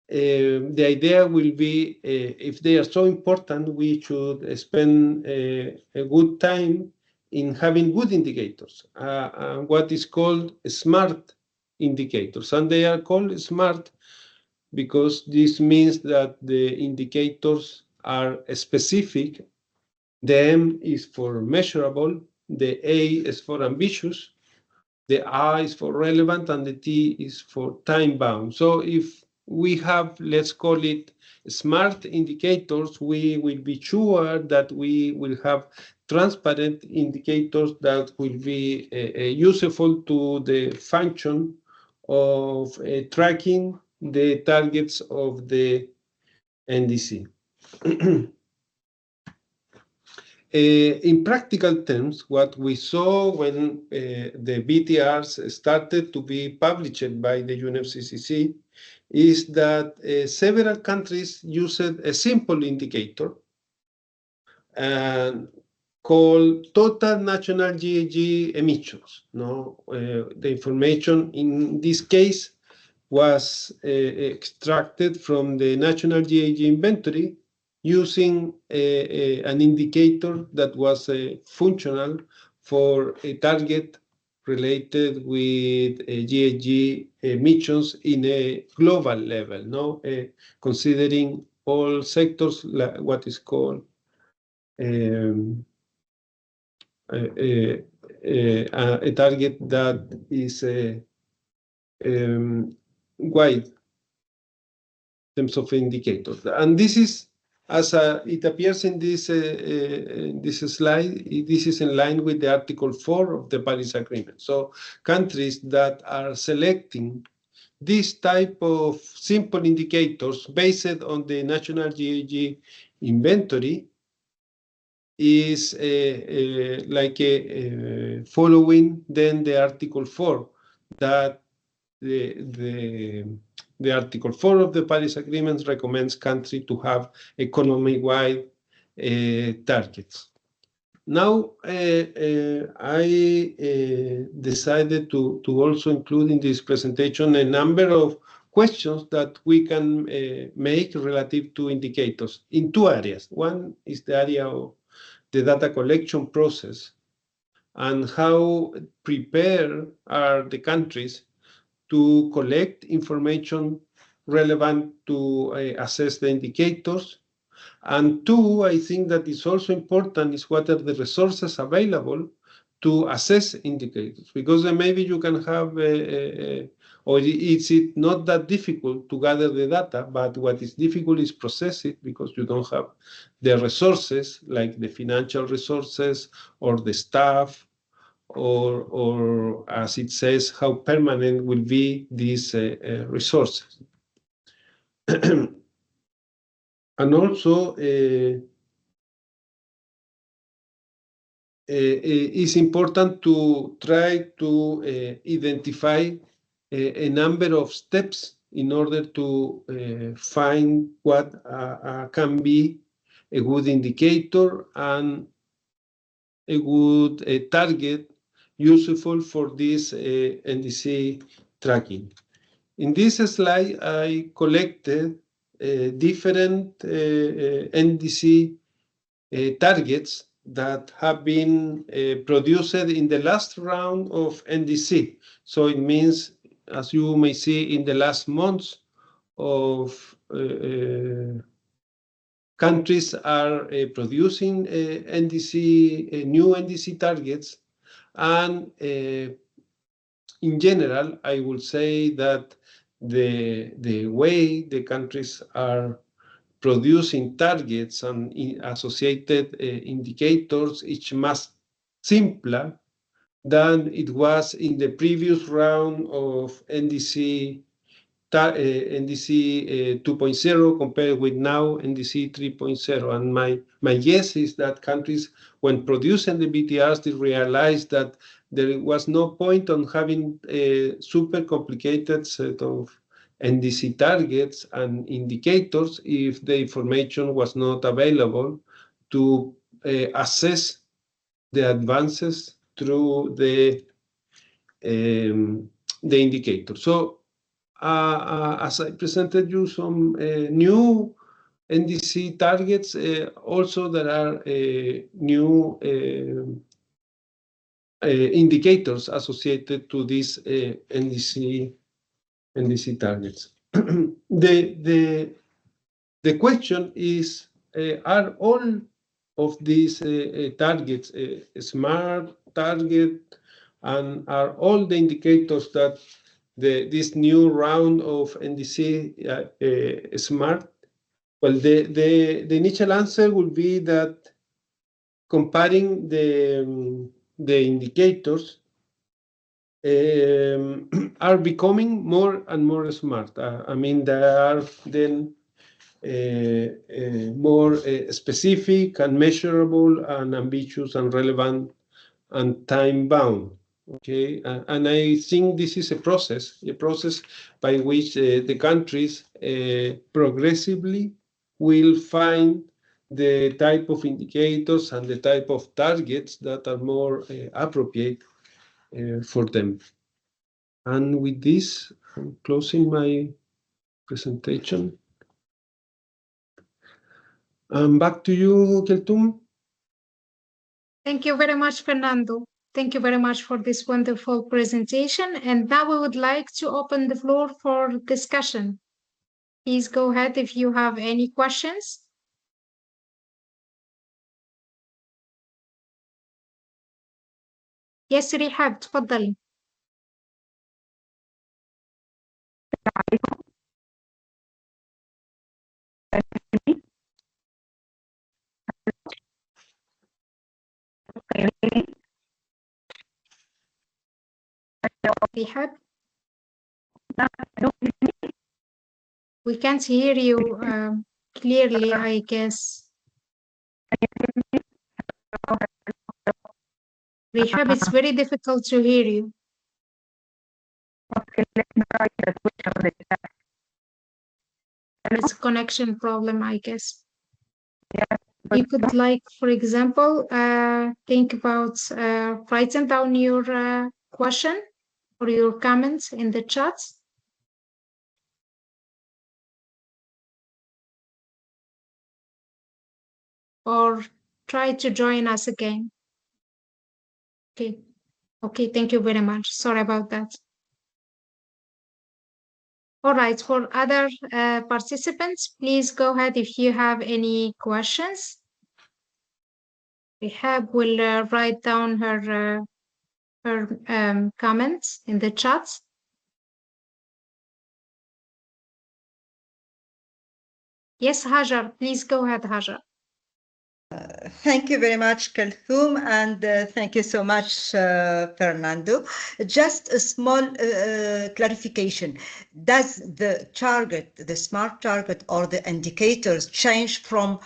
S6: the idea will be, if they are so important, we should spend a good time in having good indicators, what is called smart indicators. And they are called smart because this means that the indicators are specific. The M is for measurable, the A is for ambitious, the I is for relevant, and the T is for time bound. So if we have, let's call it smart indicators, we will be sure that we will have transparent indicators that will be useful to the function of tracking the targets of the NDC. In practical terms, what we saw when the BTRs started to be published by the UNFCCC is that several countries used a simple indicator called total national GHG emissions. No, the information in this case was extracted from the national GHG inventory using an indicator that was functional for a target related with GHG emissions in a global level, no? Considering all sectors, what is called a target that is wide in terms of indicators. And this is, as it appears in this slide, this is in line with the Article 4 of the Paris Agreement. So countries that are selecting this type of simple indicators based on the national GHG inventory is following then the Article 4, that the Article 4 of the Paris Agreement recommends countries to have economy-wide targets. Now, I decided to also include in this presentation a number of questions that we can make relative to indicators in two areas. One is the area of the data collection process and how prepared are the countries to collect information relevant to assess the indicators. And two, I think that is also important is what are the resources available to assess indicators, because then maybe you can have, or it's not that difficult to gather the data, but what is difficult is process it because you don't have the resources, like the financial resources or the staff, or as it says, how permanent will be these resources. And also, it's important to try to identify a number of steps in order to find what can be a good indicator and a good target useful for this NDC tracking. In this slide, I collected different NDC targets that have been produced in the last round of NDC. So it means, as you may see, in the last months of countries are producing NDC, new NDC targets. And in general, I would say that the way the countries are producing targets and associated indicators is much simpler than it was in the previous round of NDC 2.0 compared with now NDC 3.0. And my guess is that countries, when producing the BTRs, they realized that there was no point on having a super complicated set of NDC targets and indicators if the information was not available to assess the advances through the indicator. So as I presented you some new NDC targets, also there are new indicators associated to these NDC targets. The question is, are all of these targets smart target, and are all the indicators that this new round of NDC smart? Well, the initial answer would be that comparing the indicators are becoming more and more smart. I mean, they are then more specific and measurable and ambitious and relevant and time-bound. Okay, and I think this is a process by which the countries progressively will find the type of indicators and the type of targets that are more appropriate for them. And with this, I'm closing my presentation. Back to you, Keltum.
S2: Thank you very much, Fernando. Thank you very much for this wonderful presentation. And now we would like to open the floor for discussion. Please go ahead if you have any questions. Yes, Rihab, تفضلي. Rihab? We can't hear you clearly, I guess. Rihab, it's very difficult to hear you. It's a connection problem, I guess. You could, like, for example, think about writing down your question or your comments in the chat. Or try to join us again. Okay, thank you very much. Sorry about that. All right, for other participants, please go ahead if you have any questions. Rihab will write down her comments in the chat. Yes, Hajar, please go ahead, Hajar.
S7: Thank you very much, Kalthoum, and thank you so much, Fernando. Just a small clarification. Does the target, the smart target or the indicators change from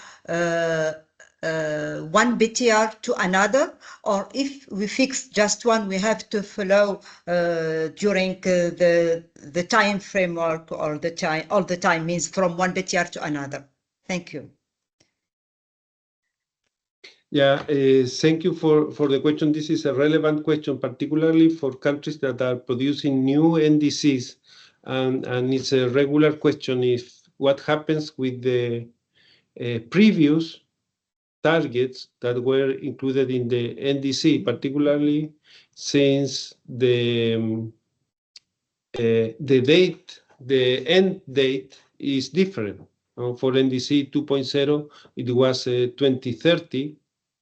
S7: one BTR to another, or if we fix just one, we have to follow during the time framework or the time, all the time means from one BTR to another? Thank you.
S6: Yeah, thank you for the question. This is a relevant question, particularly for countries that are producing new NDCs. And it's a regular question if what happens with the previous targets that were included in the NDC, particularly since the end date is different. For NDC 2.0, it was 2030,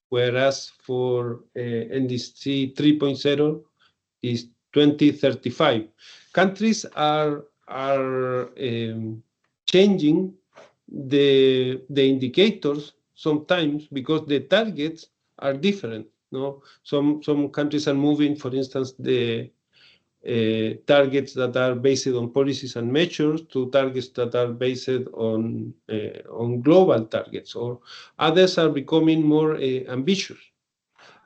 S6: whereas for NDC 3.0 is 2035. Countries are changing the indicators sometimes because the targets are different. No, some countries are moving, for instance, the targets that are based on policies and measures to targets that are based on global targets, or others are becoming more ambitious.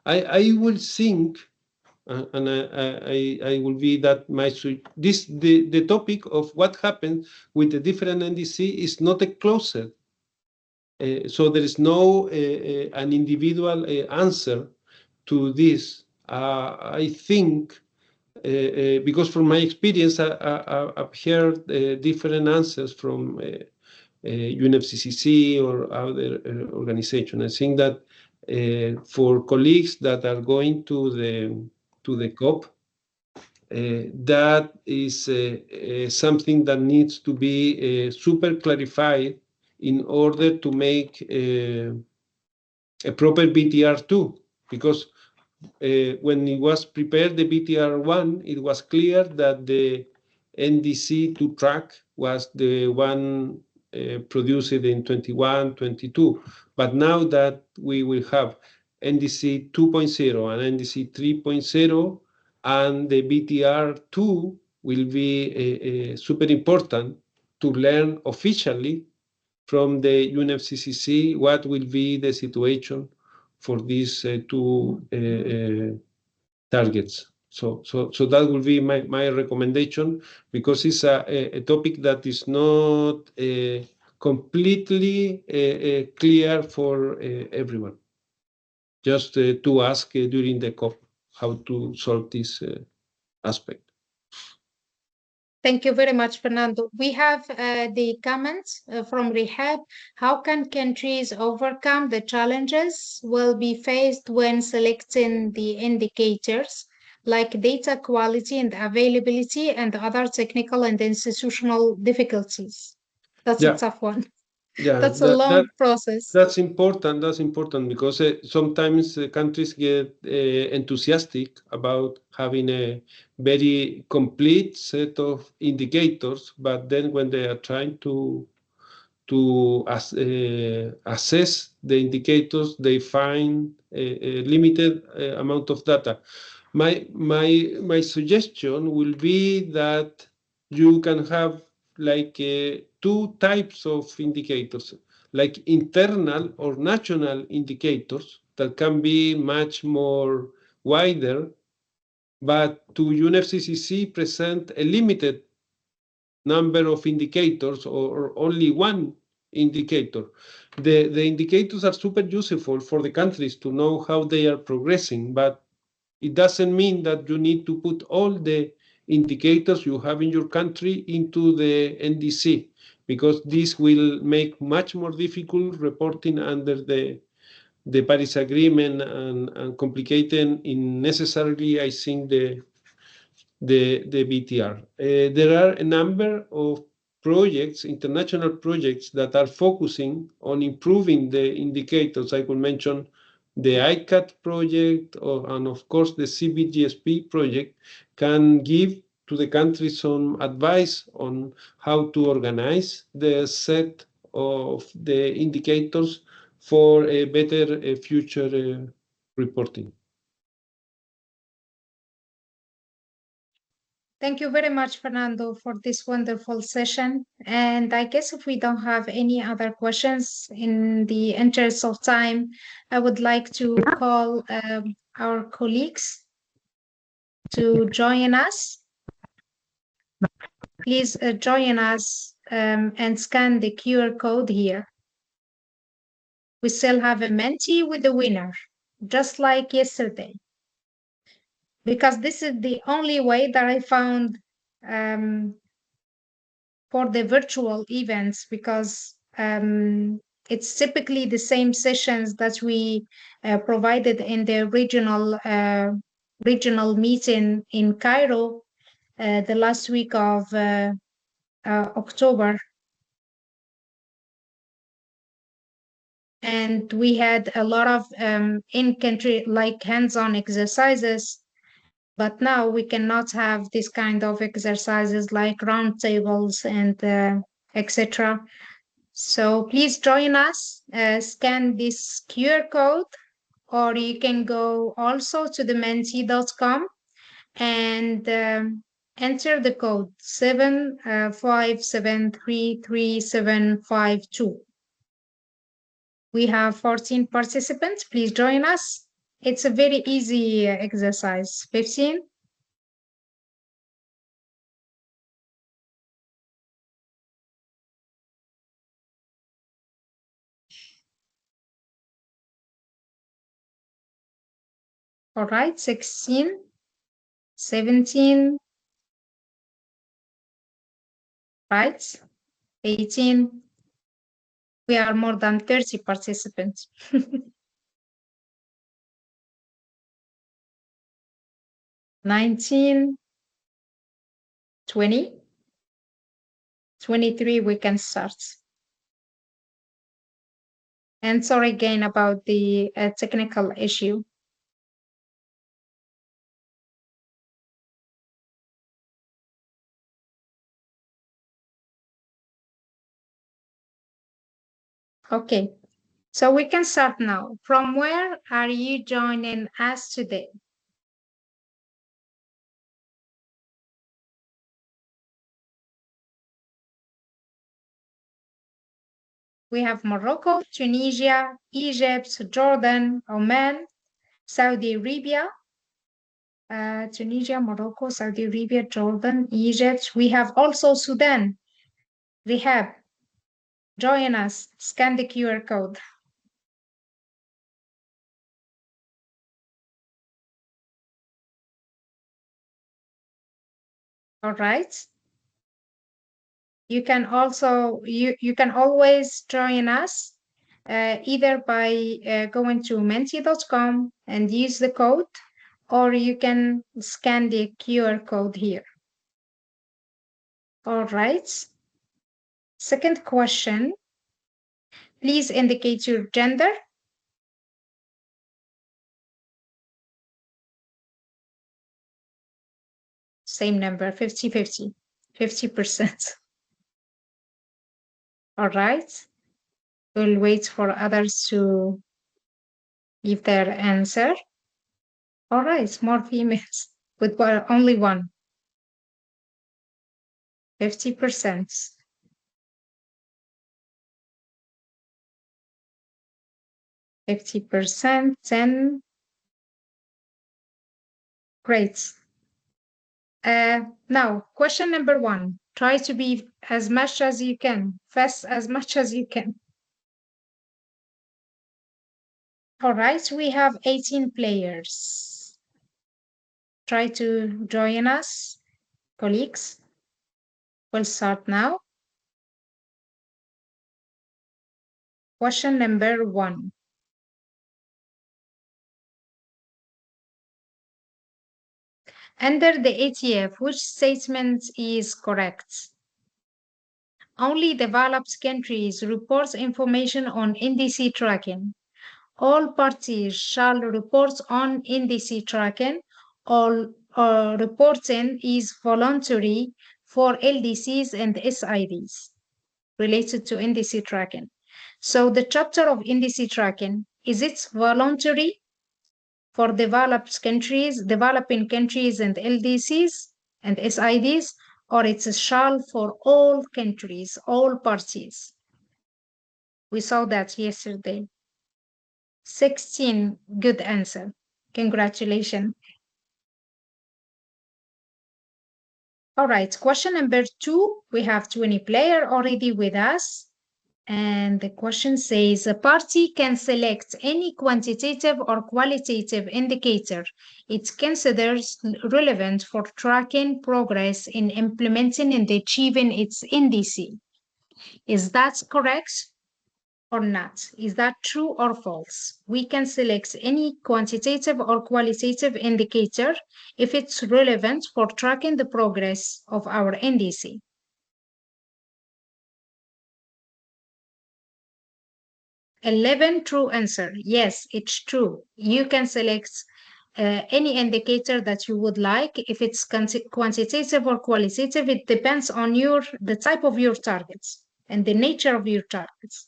S6: I will think, and I will be that the topic of what happens with the different NDC is not a closet. So there is no an individual answer to this. I think because from my experience, I've heard different answers from UNFCCC or other organizations. I think that for colleagues that are going to the COP, that is something that needs to be super clarified in order to make a proper BTR2, because when it was prepared, the BTR1, it was clear that the NDC2 track was the one produced in 21, 22. But now that we will have NDC 2.0 and NDC 3.0, and the BTR2 will be super important to learn officially from the UNFCCC what will be the situation for these two targets. So that will be my recommendation, because it's a topic that is not completely clear for everyone. Just to ask during the COP how to solve this aspect.
S2: Thank you very much, Fernando. We have the comments from Rehab. How can countries overcome the challenges will be faced when selecting the indicators, like data quality and availability and other technical and institutional difficulties? That's a tough one.
S6: Yeah,
S2: that's a long process.
S6: That's important. That's important because sometimes countries get enthusiastic about having a very complete set of indicators, but then when they are trying to assess the indicators, they find a limited amount of data. My suggestion will be that you can have like two types of indicators, like internal or national indicators that can be much more wider, but to UNFCCC present a limited number of indicators or only one indicator. The indicators are super useful for the countries to know how they are progressing, but it doesn't mean that you need to put all the indicators you have in your country into the NDC, because this will make much more difficult reporting under the Paris Agreement and complicating unnecessarily, I think, the BTR. There are a number of projects, international projects, that are focusing on improving the indicators. I could mention the ICAT project, and of course the CBIT-GSP project can give to the country some advice on how to organize the set of the indicators for a better future reporting.
S2: Thank you very much, Fernando, for this wonderful session. And I guess if we don't have any other questions, in the interest of time, I would like to call our colleagues to join us. Please join us and scan the QR code here. We still have a Menti with the winner, just like yesterday. Because this is the only way that I found for the virtual events, because it's typically the same sessions that we provided in the regional meeting in Cairo the last week of October. And we had a lot of in-country, like hands-on exercises, but now we cannot have this kind of exercises like roundtables and etc. So please join us, scan this QR code, or you can go also to the menti.com and enter the code 757333752. We have 14 participants. Please join us. It's a very easy exercise. 15. All right, 16, 17, right, 18. We are more than 30 participants. 19, 20, 23, we can start. And sorry again about the technical issue. Okay, so we can start now. From where are you joining us today? We have Morocco, Tunisia, Egypt, Jordan, Oman, Saudi Arabia, Tunisia, Morocco, Saudi Arabia, Jordan, Egypt. We have also Sudan. Rehab, join us, scan the QR code. All right. You can also, you can always join us either by going to menti.com and use the code, or you can scan the QR code here. All right. Second question, please indicate your gender. Same number, 50-50, 50%. All right. We'll wait for others to give their answer. All right, more females with only one. 50%. 50%, 10. Great. Now, question number 1. Try to be as much as you can, fast as much as you can. All right, we have 18 players. Try to join us, colleagues. We'll start now. Question number 1. Under the ATF, which statement is correct? Only developed countries report information on NDC tracking. All parties shall report on NDC tracking. All reporting is voluntary for LDCs and SIDs related to NDC tracking. So the chapter of NDC tracking, is it voluntary for developing countries and LDCs and SIDs, or it's a shall for all countries, all parties? We saw that yesterday. 16, good answer. Congratulations. All right, question number 2. We have 20 players already with us. And the question says, a party can select any quantitative or qualitative indicator it considers relevant for tracking progress in implementing and achieving its NDC. Is that correct or not? Is that true or false? We can select any quantitative or qualitative indicator if it's relevant for tracking the progress of our NDC. $11 true answer. Yes, it's true. You can select any indicator that you would like. If it's quantitative or qualitative, it depends on the type of your targets and the nature of your targets.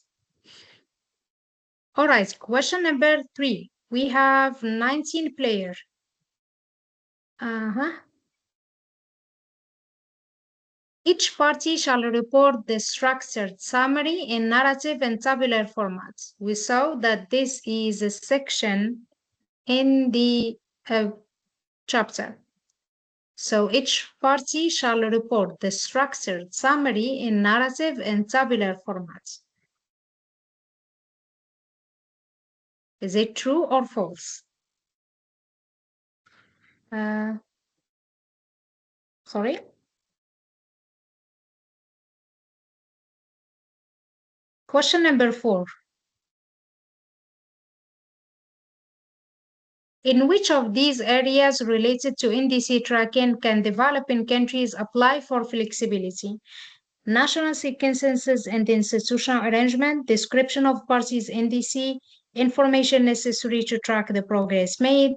S2: All right, question number 3. We have 19 players. Each party shall report the structured summary in narrative and tabular formats. We saw that this is a section in the chapter. So each party shall report the structured summary in narrative and tabular formats. Is it true or false? Sorry? Question number 4. In which of these areas related to NDC tracking can developing countries apply for flexibility? National consensus and institutional arrangement, description of parties NDC, information necessary to track the progress made,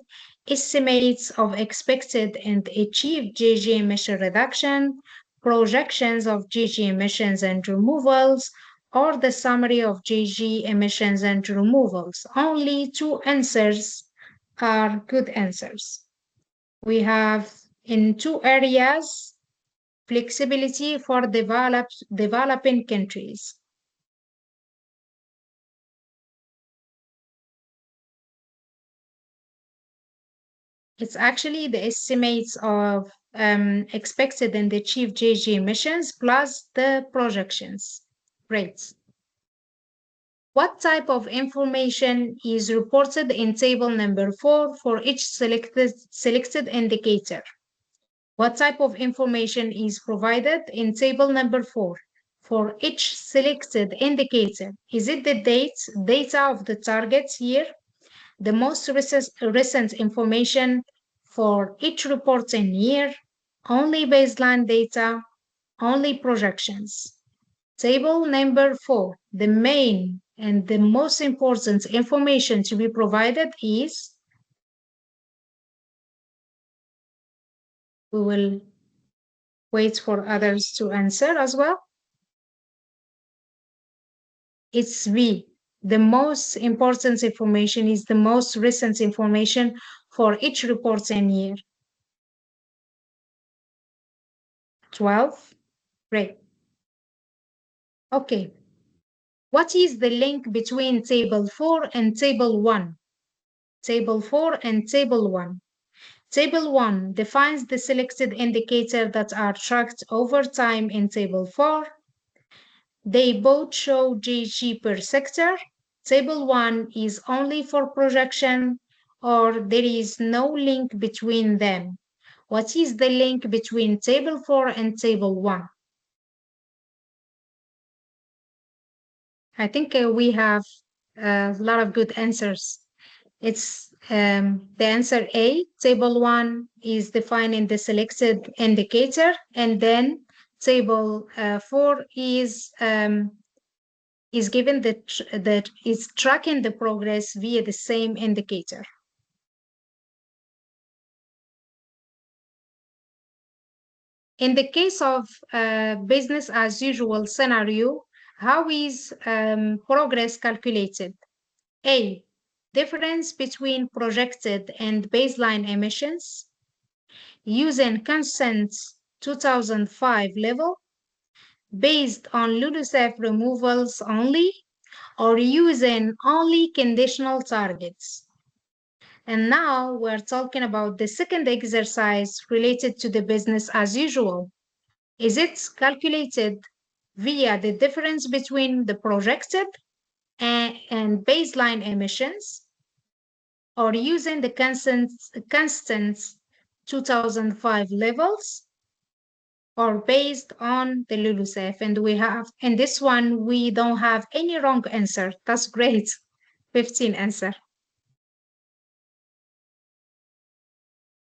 S2: estimates of expected and achieved GHG emission reduction, projections of GHG emissions and removals, or the summary of GHG emissions and removals. Only 2 answers are good answers. We have in 2 areas flexibility for developing countries. It's actually the estimates of expected and achieved GHG emissions plus the projections rates. What type of information is reported in table number 4 for each selected indicator? What type of information is provided in table number 4 for each selected indicator? Is it the data of the target year, the most recent information for each reporting year, only baseline data, only projections? Table number 4, the main and the most important information to be provided is, we will wait for others to answer as well. It's B. The most important information is the most recent information for each reporting year. 12. Great. Okay. What is the link between table 4 and table 1? Table 4 and table 1. Table 1 defines the selected indicator that are tracked over time in table 4. They both show GHG per sector. Table 1 is only for projection, or there is no link between them. What is the link between table 4 and table 1? I think we have a lot of good answers. It's the answer A. Table 1 is defining the selected indicator, and then table 4 is given that is tracking the progress via the same indicator. In the case of business as usual scenario, How is progress calculated? A, difference between projected and baseline emissions using consent 2005 level based on LULUCF removals only, or using only conditional targets. And now we're talking about the second exercise related to the business as usual. Is it calculated via the difference between the projected and baseline emissions, or using the constant 2005 levels, or based on the LULUCF? And we have, in this one, we don't have any wrong answer. That's great. 15 answer.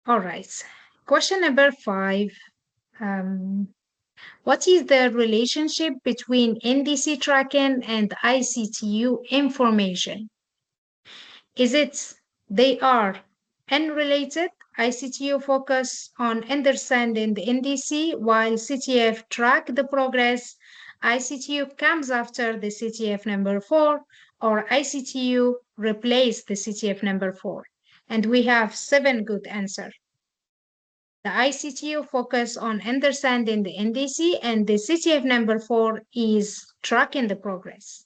S2: All right. Question number 5. What is the relationship between NDC tracking and ICTU information? Is it they are unrelated? ICTU focus on understanding the NDC while CTF track the progress. ICTU comes after the CTF number 4, or ICTU replace the CTF number 4. And we have 7 good answers. The ICTU focus on understanding the NDC, and the CTF number 4 is tracking the progress.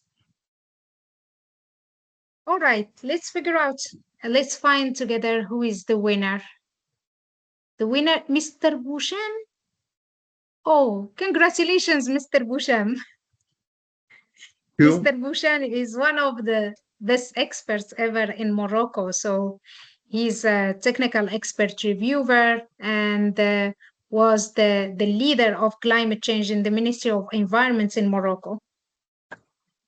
S2: All right, let's figure out, let's find together who is the winner. The winner, Mr. Boucham. Oh, congratulations, Mr. Boucham. Mr. Boucham is one of the best experts ever in Morocco. So he's a technical expert reviewer and was the leader of climate change in the Ministry of Environment in Morocco.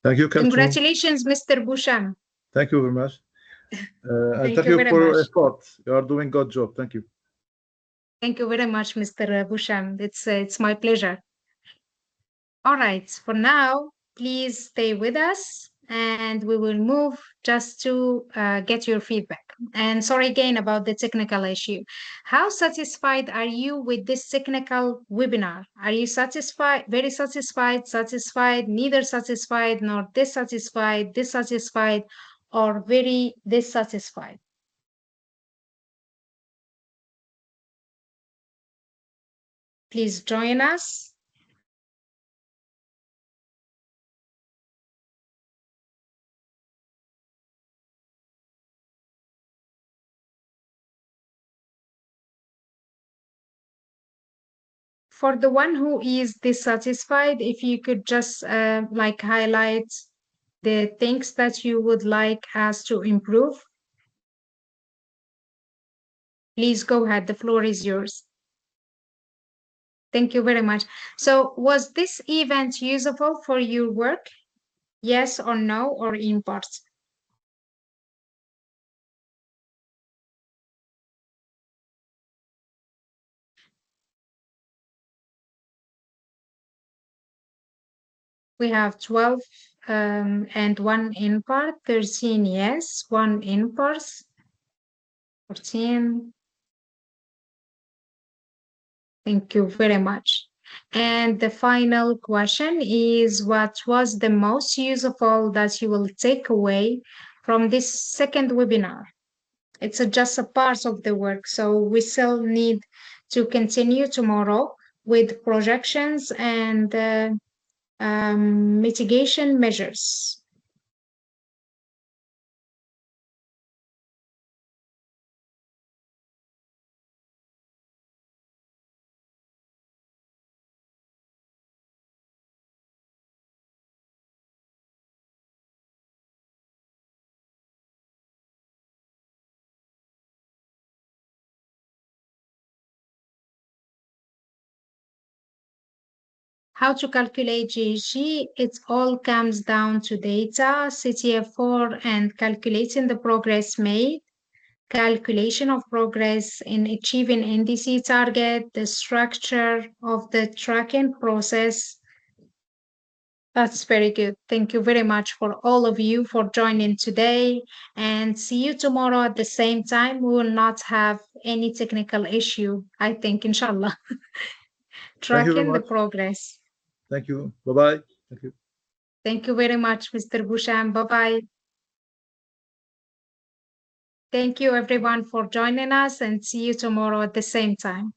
S4: Thank you, Captain.
S2: Congratulations, Mr. Boucham.
S4: Thank you very much. And thank you for your effort. You are doing a good job. Thank you.
S2: Thank you very much, Mr. Boucham. It's my pleasure. All right, for now, please stay with us and we will move just to get your feedback. And sorry again about the technical issue. How satisfied are you with this technical webinar? Are you satisfied, very satisfied, satisfied, neither satisfied, nor dissatisfied, dissatisfied, or very dissatisfied? Please join us. For the one who is dissatisfied, if you could just like highlight the things that you would like us to improve. Please go ahead, the floor is yours. Thank you very much. So was this event useful for your work? Yes or no, or in parts? We have 12 and 1 in part, 13 yes, 1 in parts, 14. Thank you very much. And the final question is, what was the most useful that you will take away from this second webinar? It's just a part of the work, so we still need to continue tomorrow with projections and mitigation measures. How to calculate GHG? It all comes down to data, CTF4, and calculating the progress made, calculation of progress in achieving NDC target, the structure of the tracking process. That's very good. Thank you very much for all of you for joining today, and see you tomorrow at the same time. We will not have any technical issue, I think, inshallah. Tracking the progress.
S4: Thank you. Bye-bye. Thank you.
S2: Thank you very much, Mr. Boucham. Bye-bye. Thank you, everyone, for joining us, and see you tomorrow at the same time.